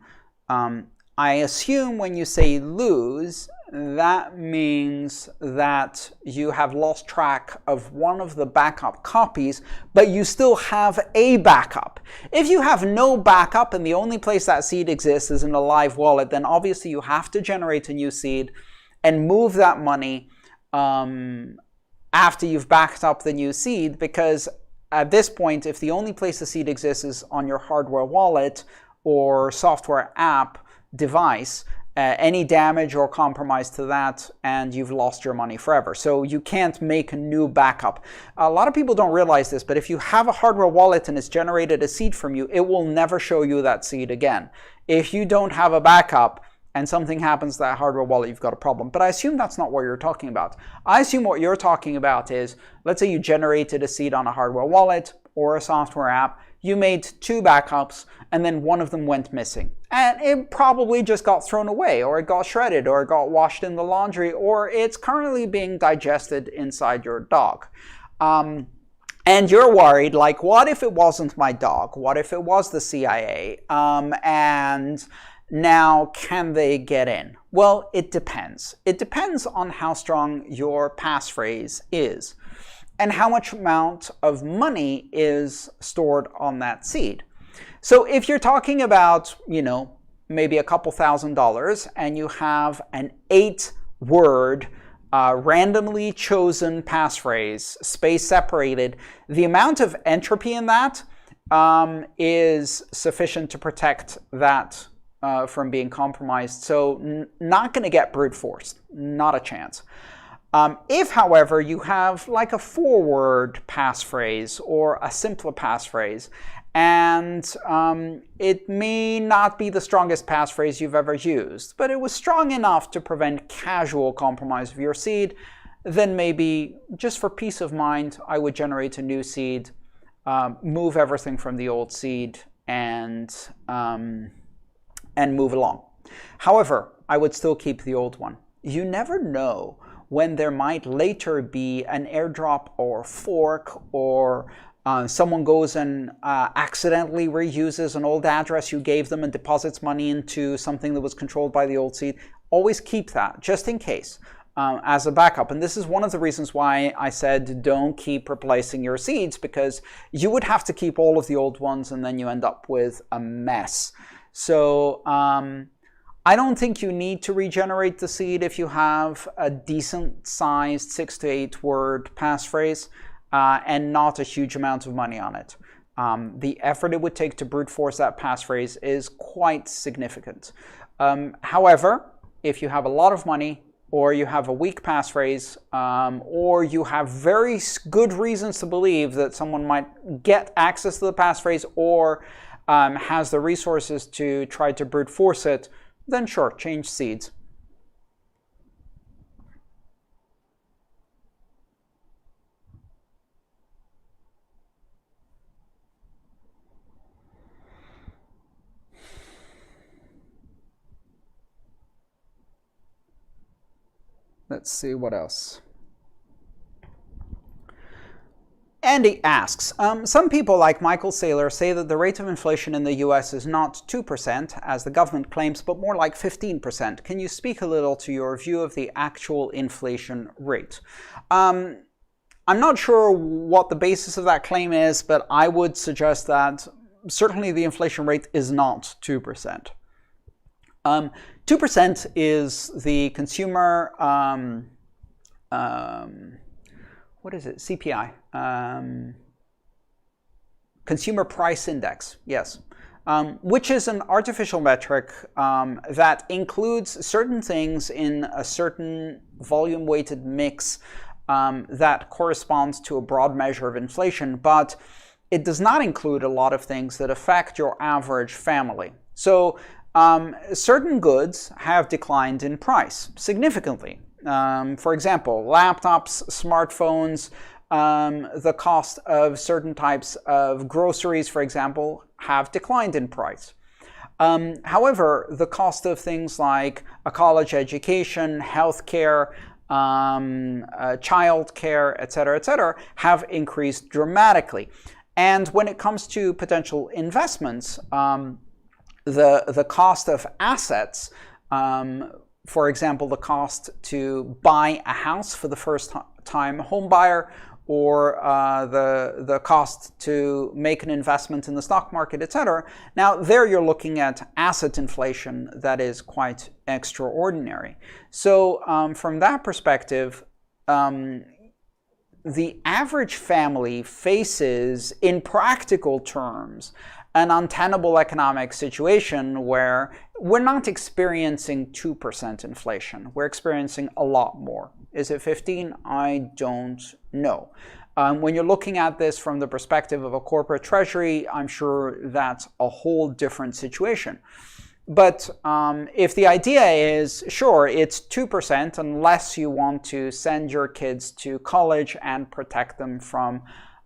I assume when you say lose, that means that you have lost track of one of the backup copies, but you still have a backup. If you have no backup and the only place that seed exists is in a live wallet, then obviously you have to generate a new seed and move that money after you've backed up the new seed, because at this point, if the only place the seed exists is on your hardware wallet or software app device, any damage or compromise to that and you've lost your money forever. So you can't make a new backup. A lot of people don't realize this, but if you have a hardware wallet and it's generated a seed from you, it will never show you that seed again. If you don't have a backup and something happens to that hardware wallet, you've got a problem. But I assume that's not what you're talking about. I assume what you're talking about is, let's say you generated a seed on a hardware wallet or a software app, you made 2 backups, and then one of them went missing. And it probably just got thrown away, or it got shredded, or it got washed in the laundry, or it's currently being digested inside your dog. And you're worried, like, what if it wasn't my dog? What if it was the CIA? And now, can they get in? Well, it depends. It depends on how strong your passphrase is and how much amount of money is stored on that seed. So if you're talking about, maybe a couple $1,000s and you have an 8-word randomly chosen passphrase, space separated, the amount of entropy in that is sufficient to protect that from being compromised. So not going to get brute force, not a chance. If, however, you have like a 4-word passphrase or a simpler passphrase, and it may not be the strongest passphrase you've ever used, but it was strong enough to prevent casual compromise of your seed, then maybe just for peace of mind, I would generate a new seed, move everything from the old seed, and move along. However, I would still keep the old one. You never know when there might later be an airdrop or fork, or someone goes and accidentally reuses an old address you gave them and deposits money into something that was controlled by the old seed. Always keep that, just in case, as a backup. And this is one of the reasons why I said don't keep replacing your seeds, because you would have to keep all of the old ones and then you end up with a mess. So I don't think you need to regenerate the seed if you have a decent sized 6 to 8 word passphrase and not a huge amount of money on it. The effort it would take to brute force that passphrase is quite significant. However, if you have a lot of money, or you have a weak passphrase, or you have very good reasons to believe that someone might get access to the passphrase or has the resources to try to brute force it, then sure, change seeds. Let's see what else. Andy asks, some people like Michael Saylor say that the rate of inflation in the US is not 2%, as the government claims, but more like 15%. Can you speak a little to your view of the actual inflation rate? I'm not sure what the basis of that claim is, but I would suggest that certainly the inflation rate is not 2%. 2% is the consumer, what is it? CPI, Consumer Price Index, yes. Which is an artificial metric that includes certain things in a certain volume-weighted mix that corresponds to a broad measure of inflation, but it does not include a lot of things that affect your average family. So certain goods have declined in price significantly. For example, laptops, smartphones, the cost of certain types of groceries, for example, have declined in price. However, the cost of things like a college education, healthcare, childcare, etc., have increased dramatically. And when it comes to potential investments, the cost of assets, for example, the cost to buy a house for the first time home buyer, or the cost to make an investment in the stock market, etc. Now, there you're looking at asset inflation that is quite extraordinary. So from that perspective, the average family faces, in practical terms, an untenable economic situation where we're not experiencing 2% inflation. We're experiencing a lot more. Is it 15? I don't know. When you're looking at this from the perspective of a corporate treasury, I'm sure that's a whole different situation. But if the idea is, sure, it's 2% unless you want to send your kids to college and protect them from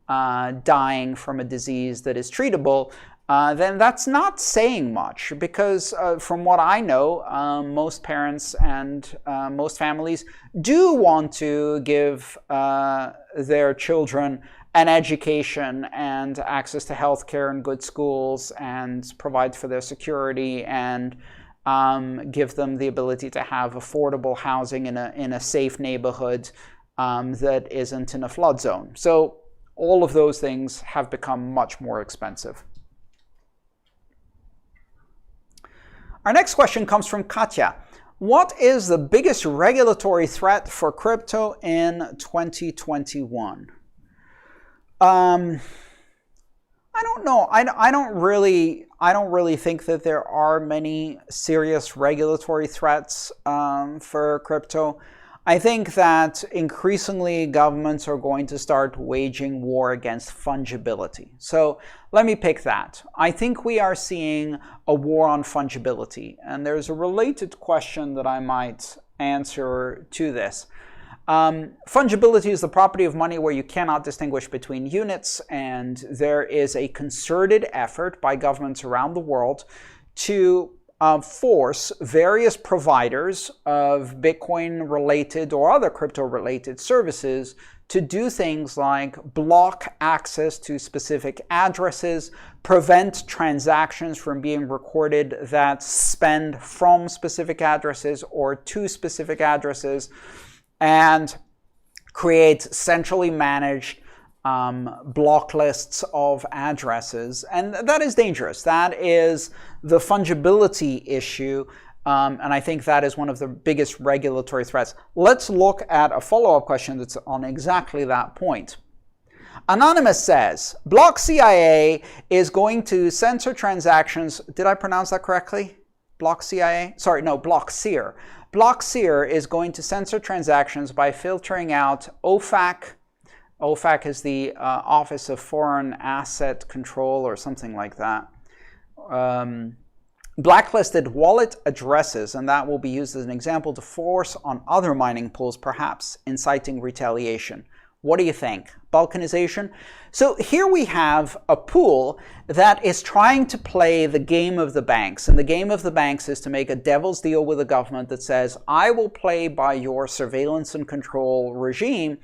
dying from a disease that is treatable, then that's not saying much, because from what I know, most parents and most families do want to give their children an education and access to healthcare and good schools and provide for their security and give them the ability to have affordable housing in a safe neighborhood that isn't in a flood zone. So all of those things have become much more expensive. Our next question comes from Katya. What is the biggest regulatory threat for crypto in 2021? I don't know. I don't really think that there are many serious regulatory threats for crypto. I think that increasingly governments are going to start waging war against fungibility. So let me pick that. I think we are seeing a war on fungibility. And there's a related question that I might answer to this. Fungibility is the property of money where you cannot distinguish between units, and there is a concerted effort by governments around the world to force various providers of Bitcoin-related or other crypto-related services to do things like block access to specific addresses, prevent transactions from being recorded that spend from specific addresses or to specific addresses, and create centrally managed block lists of addresses. And that is dangerous. That is the fungibility issue. And I think that is one of the biggest regulatory threats. Let's look at a follow-up question that's on exactly that point. Anonymous says, Blockseer is going to censor transactions. Did I pronounce that correctly? Blockseer? Sorry, no, Blockseer. Blockseer is going to censor transactions by filtering out OFAC. OFAC is the Office of Foreign Asset Control or something like that. Blacklisted wallet addresses, and that will be used as an example to force on other mining pools, perhaps inciting retaliation. What do you think? Balkanization? So here we have a pool that is trying to play the game of the banks. And the game of the banks is to make a devil's deal with the government that says, I will play by your surveillance and control regime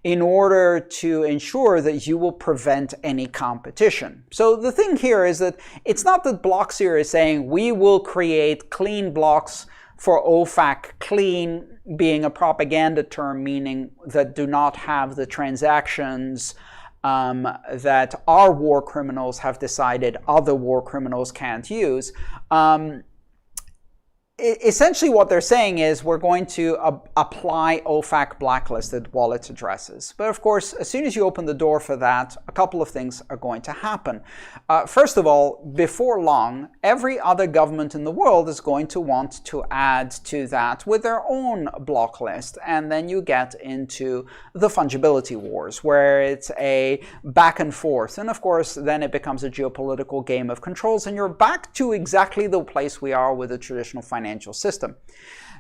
in order to ensure that you will prevent any competition. So the thing here is that it's not that Blockseer is saying we will create clean blocks for OFAC, clean being a propaganda term, meaning that do not have the transactions that our war criminals have decided other war criminals can't use. essentially what they're saying is we're going to apply OFAC blacklisted wallet addresses. But of course, as soon as you open the door for that, a couple of things are going to happen. First of all, before long, every other government in the world is going to want to add to that with their own block list. And then you get into the fungibility wars, where it's a back and forth. And of course, then it becomes a geopolitical game of controls, and you're back to exactly the place we are with the traditional financial system.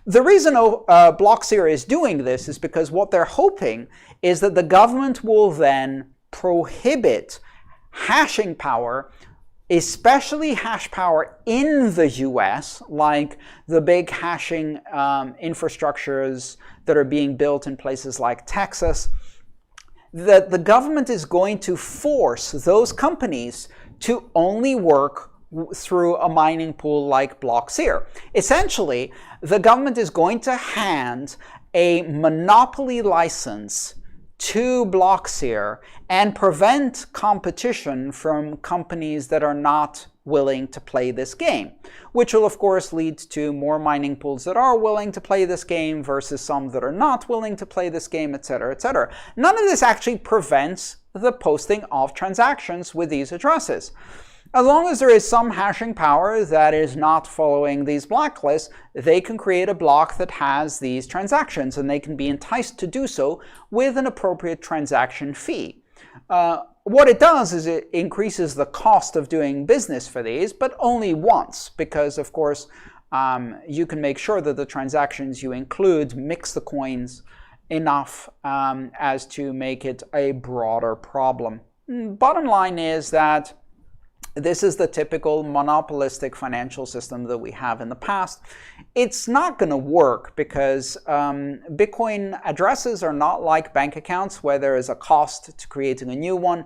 The reason Blockseer is doing this is because what they're hoping is that the government will then prohibit hashing power, especially hash power in the US, like the big hashing infrastructures that are being built in places like Texas, that the government is going to force those companies to only work through a mining pool like Blockseer. Essentially, the government is going to hand a monopoly license to Blockseer and prevent competition from companies that are not willing to play this game, which will of course lead to more mining pools that are willing to play this game versus some that are not willing to play this game, etc., etc. None of this actually prevents the posting of transactions with these addresses. As long as there is some hashing power that is not following these blacklists, they can create a block that has these transactions, and they can be enticed to do so with an appropriate transaction fee. What it does is it increases the cost of doing business for these, but only once, because of course you can make sure that the transactions you include mix the coins enough as to make it a broader problem. Bottom line is that this is the typical monopolistic financial system that we have in the past. It's not going to work because Bitcoin addresses are not like bank accounts where there is a cost to creating a new one.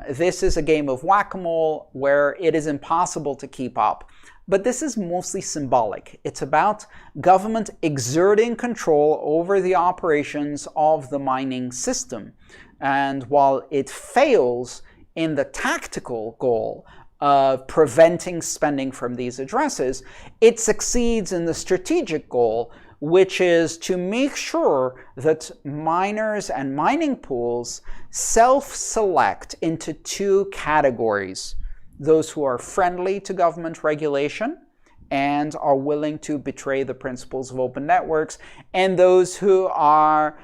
This is a game of whack-a-mole where it is impossible to keep up. But this is mostly symbolic. It's about government exerting control over the operations of the mining system. And while it fails in the tactical goal of preventing spending from these addresses, it succeeds in the strategic goal, which is to make sure that miners and mining pools self-select into two categories: those who are friendly to government regulation and are willing to betray the principles of open networks, and those who are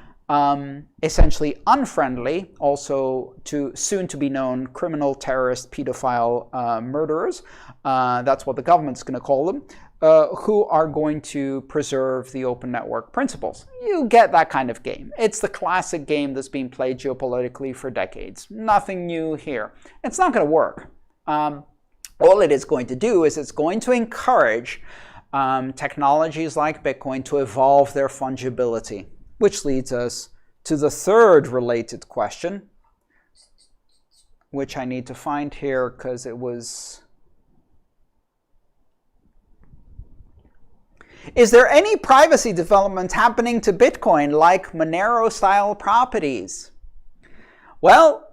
essentially unfriendly, also to soon to be known criminal, terrorist, pedophile murderers, that's what the government's going to call them, who are going to preserve the open network principles. You get that kind of game. It's the classic game that's been played geopolitically for decades. Nothing new here. It's not going to work. All it is going to do is it's going to encourage technologies like Bitcoin to evolve their fungibility. Which leads us to the third related question, which I need to find here because it was... Is there any privacy development happening to Bitcoin like Monero-style properties? Well,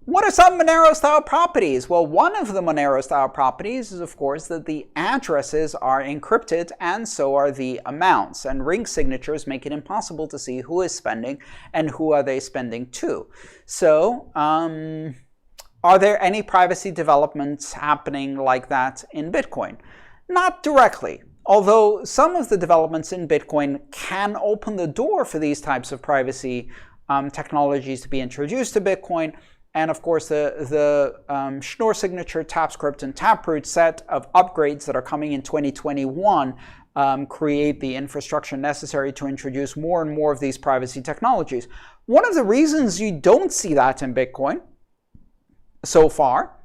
what are some Monero-style properties? Well, one of the Monero-style properties is, of course, that the addresses are encrypted and so are the amounts. And ring signatures make it impossible to see who is spending and who are they spending to. So, are there any privacy developments happening like that in Bitcoin? Not directly. Although some of the developments in Bitcoin can open the door for these types of privacy technologies to be introduced to Bitcoin. And of course, the Schnorr signature, TapScript, and Taproot set of upgrades that are coming in 2021 create the infrastructure necessary to introduce more and more of these privacy technologies. One of the reasons you don't see that in Bitcoin so far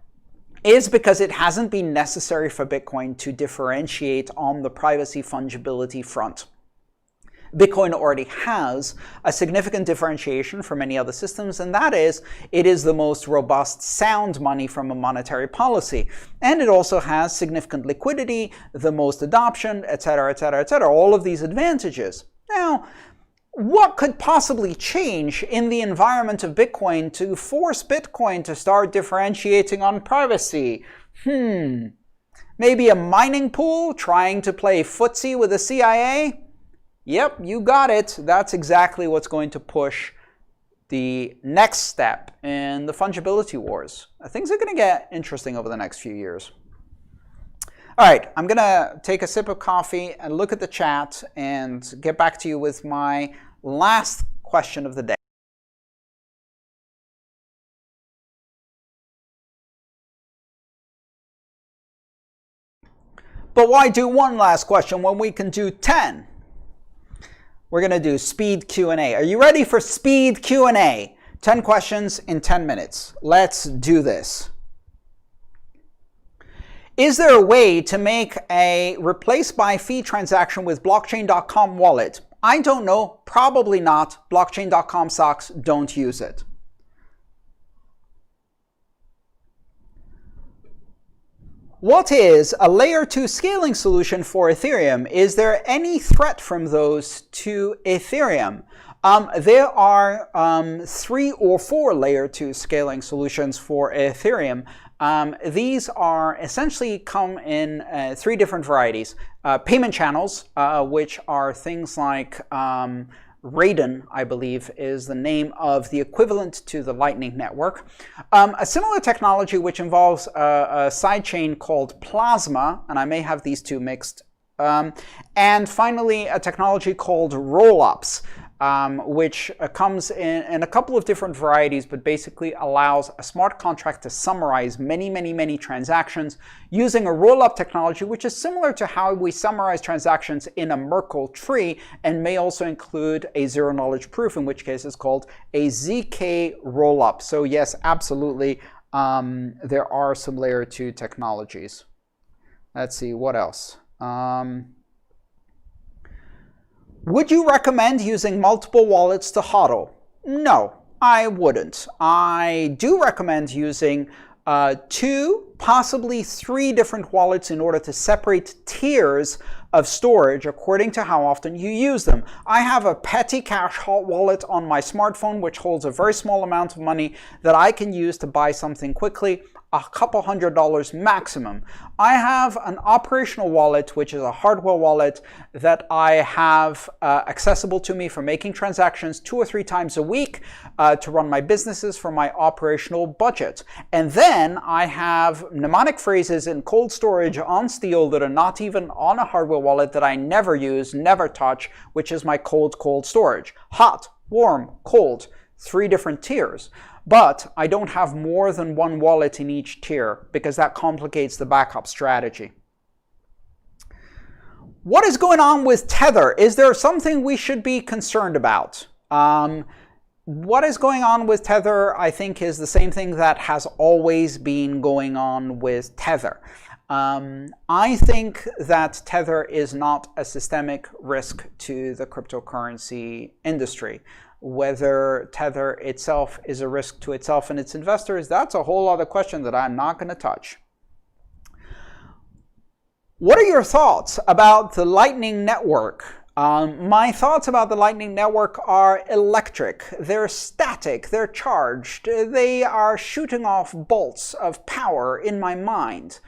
is because it hasn't been necessary for Bitcoin to differentiate on the privacy fungibility front. Bitcoin already has a significant differentiation from many other systems, and that is, it is the most robust sound money from a monetary policy. And it also has significant liquidity, the most adoption, etc., etc., etc., all of these advantages. Now, what could possibly change in the environment of Bitcoin to force Bitcoin to start differentiating on privacy? Maybe a mining pool trying to play footsie with the CIA? Yep, you got it. That's exactly what's going to push the next step in the fungibility wars. Things are going to get interesting over the next few years. All right, I'm going to take a sip of coffee and look at the chat and get back to you with my last question of the day. But why do one last question when we can do 10? We're going to do speed Q&A. Are you ready for speed Q&A? 10 questions in 10 minutes. Let's do this. Is there a way to make a replace by fee transaction with blockchain.com wallet? I don't know. Probably not. Blockchain.com sucks. Don't use it. What is a layer 2 scaling solution for Ethereum? Is there any threat from those to Ethereum? There are 3 or 4 layer 2 scaling solutions for Ethereum. These are essentially come in 3 different varieties. Payment channels, which are things like Raiden, I believe, is the name of the equivalent to the Lightning Network. A similar technology which involves a sidechain called Plasma, and I may have these two mixed. And finally, a technology called rollups, which comes in a couple of different varieties, but basically allows a smart contract to summarize many transactions using a rollup technology, which is similar to how we summarize transactions in a Merkle tree, and may also include a zero knowledge proof, in which case it's called a ZK rollup. So yes, absolutely, there are some layer 2 technologies. Let's see, what else? Would you recommend using multiple wallets to HODL? No, I wouldn't. I do recommend using 2, possibly 3 different wallets in order to separate tiers of storage according to how often you use them. I have a petty cash hot wallet on my smartphone, which holds a very small amount of money that I can use to buy something quickly, a couple $100 maximum. I have an operational wallet, which is a hardware wallet that I have accessible to me for making transactions 2 or 3 times a week to run my businesses for my operational budget. And then I have mnemonic phrases in cold storage on Steel that are not even on a hardware wallet that I never use, never touch, which is my cold storage. Hot, warm, cold, 3 different tiers. But I don't have more than 1 wallet in each tier because that complicates the backup strategy. What is going on with Tether? Is there something we should be concerned about? What is going on with Tether, I think, is the same thing that has always been going on with Tether. I think that Tether is not a systemic risk to the cryptocurrency industry. Whether Tether itself is a risk to itself and its investors, that's a whole other question that I'm not going to touch. What are your thoughts about the Lightning Network? My thoughts about the Lightning Network are electric. They're static, they're charged, they are shooting off bolts of power in my mind.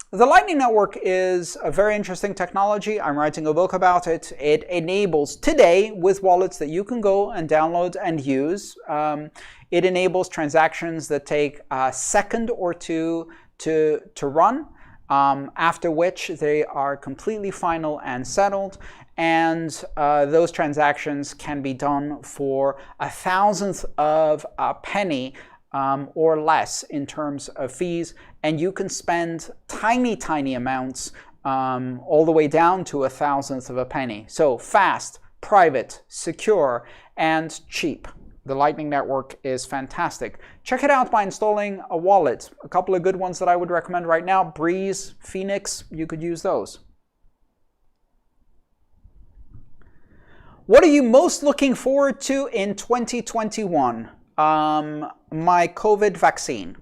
The Lightning Network is a very interesting technology. I'm writing a book about it. It enables today, with wallets that you can go and download and use, it enables transactions that take a second or 2 to run, after which they are completely final and settled. And those transactions can be done for 1/1000th of a penny or less in terms of fees, and you can spend tiny amounts all the way down to 1/1000th of a penny. So fast, private, secure, and cheap. The Lightning Network is fantastic. Check it out by installing a wallet. A couple of good ones that I would recommend right now: Breeze, Phoenix, you could use those. What are you most looking forward to in 2021? My COVID vaccine,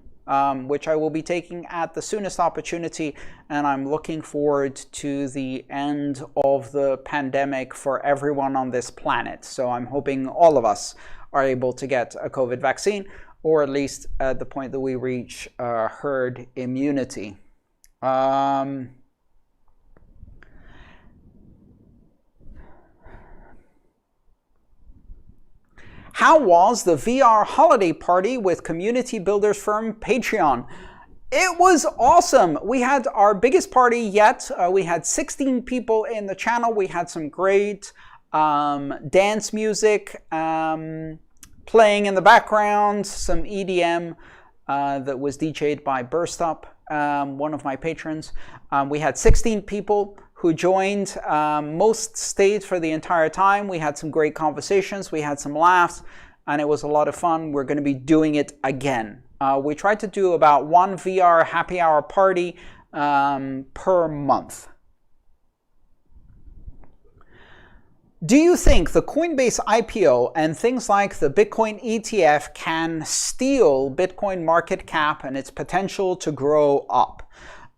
which I will be taking at the soonest opportunity, and I'm looking forward to the end of the pandemic for everyone on this planet. So I'm hoping all of us are able to get a COVID vaccine, or at least at the point that we reach herd immunity. How was the VR holiday party with community builders firm Patreon? It was awesome. We had our biggest party yet. We had 16 people in the channel. We had some great dance music playing in the background, some EDM that was DJ'd by Burst Up, one of my patrons. We had 16 people who joined. Most stayed for the entire time. We had some great conversations. We had some laughs, and it was a lot of fun. We're going to be doing it again. We tried to do about one VR happy hour party per month. Do you think the Coinbase IPO and things like the Bitcoin ETF can steal Bitcoin market cap and its potential to grow up?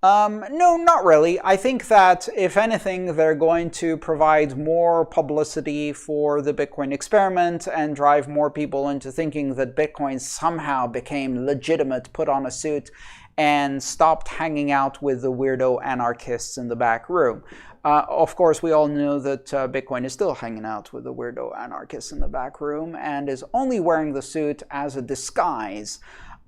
No, not really. I think that if anything, they're going to provide more publicity for the Bitcoin experiment and drive more people into thinking that Bitcoin somehow became legitimate, put on a suit, and stopped hanging out with the weirdo anarchists in the back room. Of course, we all know that Bitcoin is still hanging out with the weirdo anarchists in the back room and is only wearing the suit as a disguise.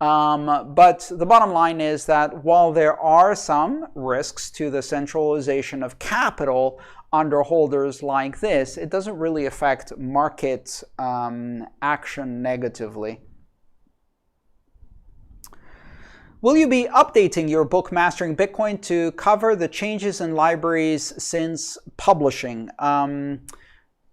But the bottom line is that while there are some risks to the centralization of capital under holders like this, it doesn't really affect market action negatively. Will you be updating your book Mastering Bitcoin to cover the changes in libraries since publishing?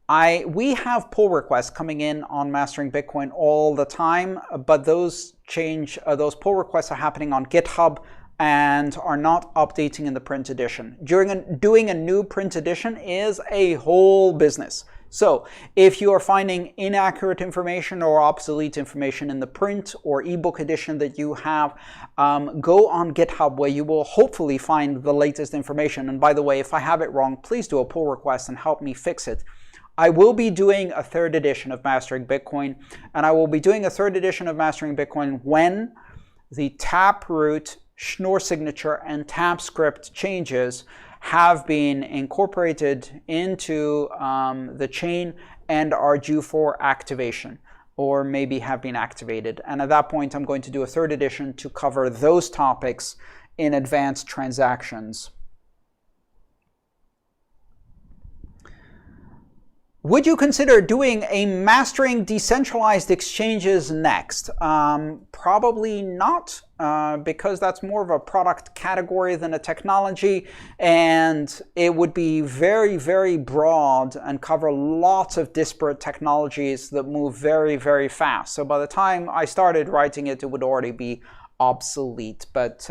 We have pull requests coming in on Mastering Bitcoin all the time, but those pull requests are happening on GitHub and are not updating in the print edition. Doing a new print edition is a whole business. So if you are finding inaccurate information or obsolete information in the print or ebook edition that you have, go on GitHub where you will hopefully find the latest information. And by the way, if I have it wrong, please do a pull request and help me fix it. I will be doing a third edition of Mastering Bitcoin, and I will be doing a third edition of Mastering Bitcoin when the Taproot, Schnorr signature, and TabScript changes have been incorporated into the chain and are due for activation, or maybe have been activated. And at that point, I'm going to do a third edition to cover those topics in advanced transactions. Would you consider doing a mastering decentralized exchanges next? Probably not, because that's more of a product category than a technology, and it would be very, very broad and cover lots of disparate technologies that move very, very fast. So by the time I started writing it, it would already be obsolete. But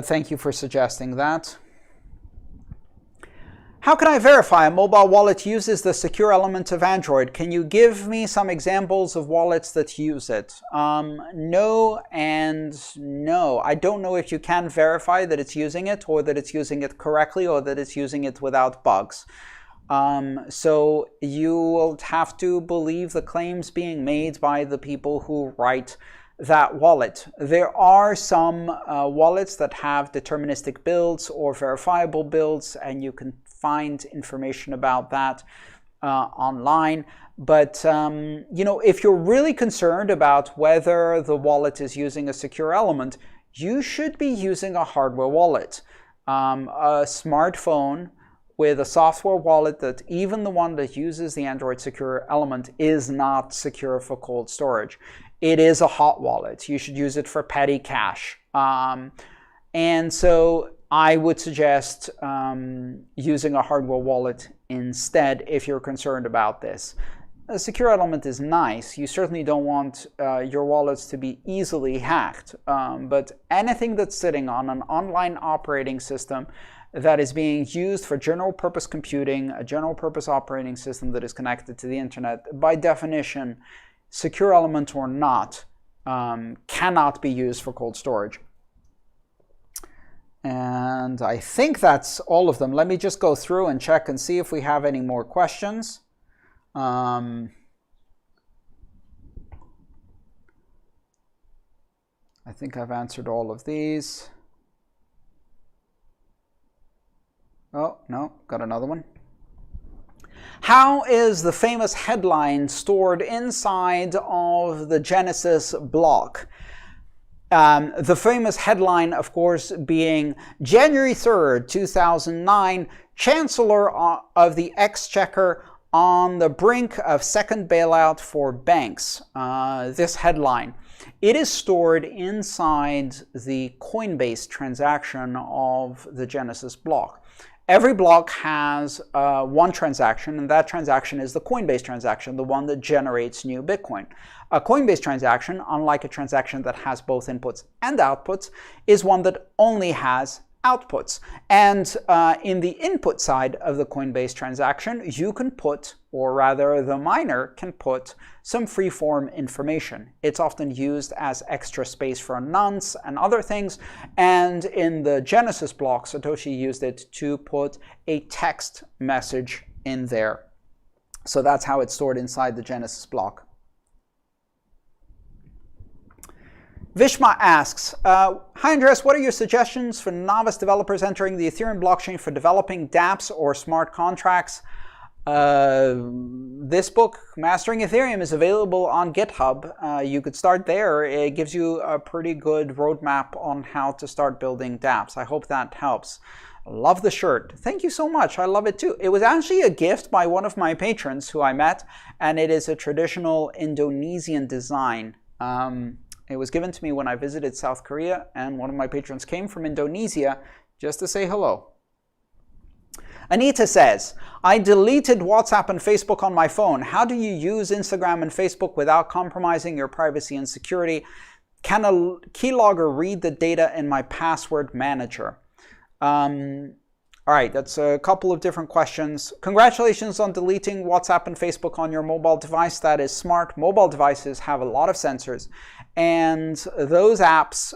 thank you for suggesting that. How can I verify a mobile wallet uses the secure element of Android? Can you give me some examples of wallets that use it? No and no. I don't know if you can verify that it's using it, or that it's using it correctly, or that it's using it without bugs. So you will have to believe the claims being made by the people who write that wallet. There are some wallets that have deterministic builds or verifiable builds, and you can find information about that online. But you know, if you're really concerned about whether the wallet is using a secure element, you should be using a hardware wallet. A smartphone with a software wallet, that even the one that uses the Android secure element, is not secure for cold storage. It is a hot wallet. You should use it for petty cash. And so I would suggest using a hardware wallet instead if you're concerned about this. A secure element is nice. You certainly don't want your wallets to be easily hacked. But anything that's sitting on an online operating system that is being used for general purpose computing, a general purpose operating system that is connected to the internet, by definition, secure element or not, cannot be used for cold storage. And I think that's all of them. Let me just go through and check and see if we have any more questions. I think I've answered all of these. Oh, no, got another one. How is the famous headline stored inside of the Genesis block? The famous headline, of course, being January 3rd, 2009, Chancellor of the Exchequer on the brink of second bailout for banks. This headline. It is stored inside the Coinbase transaction of the Genesis block. Every block has one transaction, and that transaction is the Coinbase transaction, the one that generates new Bitcoin. A Coinbase transaction, unlike a transaction that has both inputs and outputs, is one that only has outputs. And in the input side of the Coinbase transaction, you can put, or rather the miner can put, some free-form information. It's often used as extra space for nonce and other things. And in the Genesis block, Satoshi used it to put a text message in there. So that's how it's stored inside the Genesis block. Vishma asks, hi Andreas, what are your suggestions for novice developers entering the Ethereum blockchain for developing dApps or smart contracts? This book, Mastering Ethereum, is available on GitHub. You could start there. It gives you a pretty good roadmap on how to start building dApps. I hope that helps. Love the shirt. Thank you so much. I love it too. It was actually a gift by one of my patrons who I met, and it is a traditional Indonesian design. It was given to me when I visited South Korea, and one of my patrons came from Indonesia just to say hello. Anita says, I deleted WhatsApp and Facebook on my phone. How do you use Instagram and Facebook without compromising your privacy and security? Can a keylogger read the data in my password manager? All right, that's a couple of different questions. Congratulations on deleting WhatsApp and Facebook on your mobile device. That is smart. Mobile devices have a lot of sensors, and those apps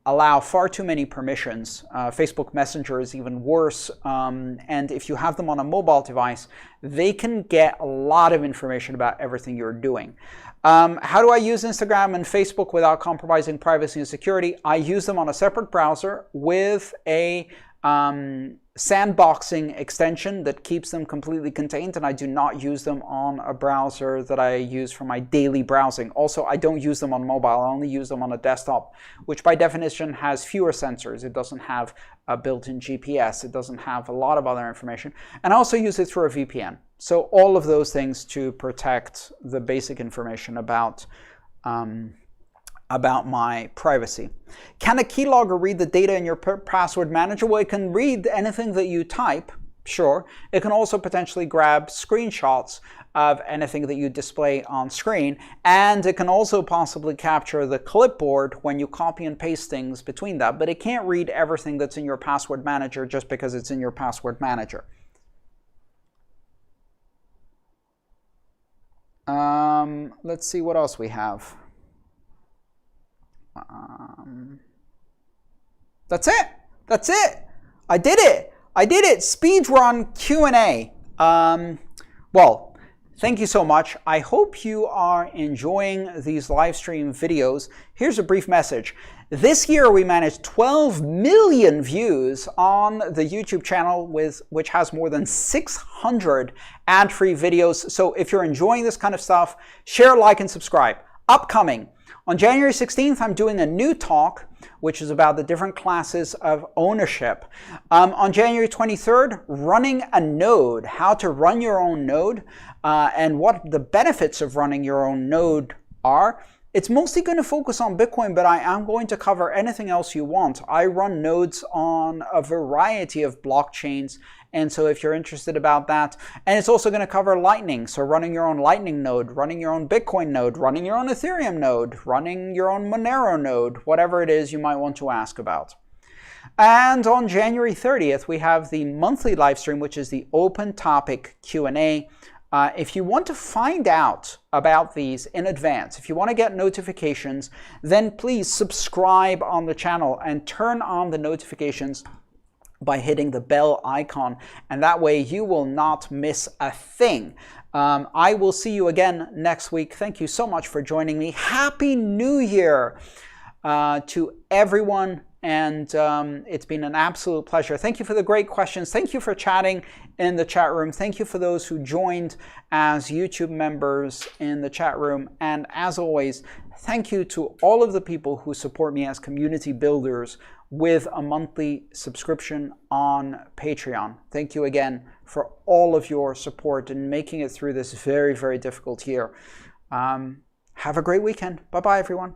allow far too many permissions. Facebook Messenger is even worse, and if you have them on a mobile device, they can get a lot of information about everything you're doing. How do I use Instagram and Facebook without compromising privacy and security? I use them on a separate browser with a sandboxing extension that keeps them completely contained, and I do not use them on a browser that I use for my daily browsing. Also, I don't use them on mobile. I only use them on a desktop, which by definition has fewer sensors. It doesn't have a built-in GPS. It doesn't have a lot of other information. And I also use it through a VPN. So all of those things to protect the basic information about my privacy. Can a keylogger read the data in your password manager? Well, it can read anything that you type, sure. It can also potentially grab screenshots of anything that you display on screen, and it can also possibly capture the clipboard when you copy and paste things between that, but it can't read everything that's in your password manager just because it's in your password manager. Let's see what else we have. That's it. That's it. I did it. I did it. Speedrun Q&A. Well, thank you so much. I hope you are enjoying these live stream videos. Here's a brief message. This year we managed 12 million views on the YouTube channel, which has more than 600 ad-free videos. So if you're enjoying this kind of stuff, share, like, and subscribe. Upcoming. On January 16th, I'm doing a new talk, which is about the different classes of ownership. On January 23rd, running a node, how to run your own node, and what the benefits of running your own node are. It's mostly going to focus on Bitcoin, but I am going to cover anything else you want. I run nodes on a variety of blockchains, and so if you're interested about that, and it's also going to cover Lightning, so running your own Lightning node, running your own Bitcoin node, running your own Ethereum node, running your own Monero node, whatever it is you might want to ask about. And on January 30th, we have the monthly live stream, which is the open topic Q&A. If you want to find out about these in advance, if you want to get notifications, then please subscribe on the channel and turn on the notifications by hitting the bell icon, and that way you will not miss a thing. I will see you again next week. Thank you so much for joining me. Happy New Year to everyone. And it's been an absolute pleasure. Thank you for the great questions. Thank you for chatting in the chat room. Thank you for those who joined as YouTube members in the chat room. And as always, thank you to all of the people who support me as community builders with a monthly subscription on Patreon. Thank you again for all of your support in making it through this very, very difficult year. Have a great weekend. Bye-bye, everyone.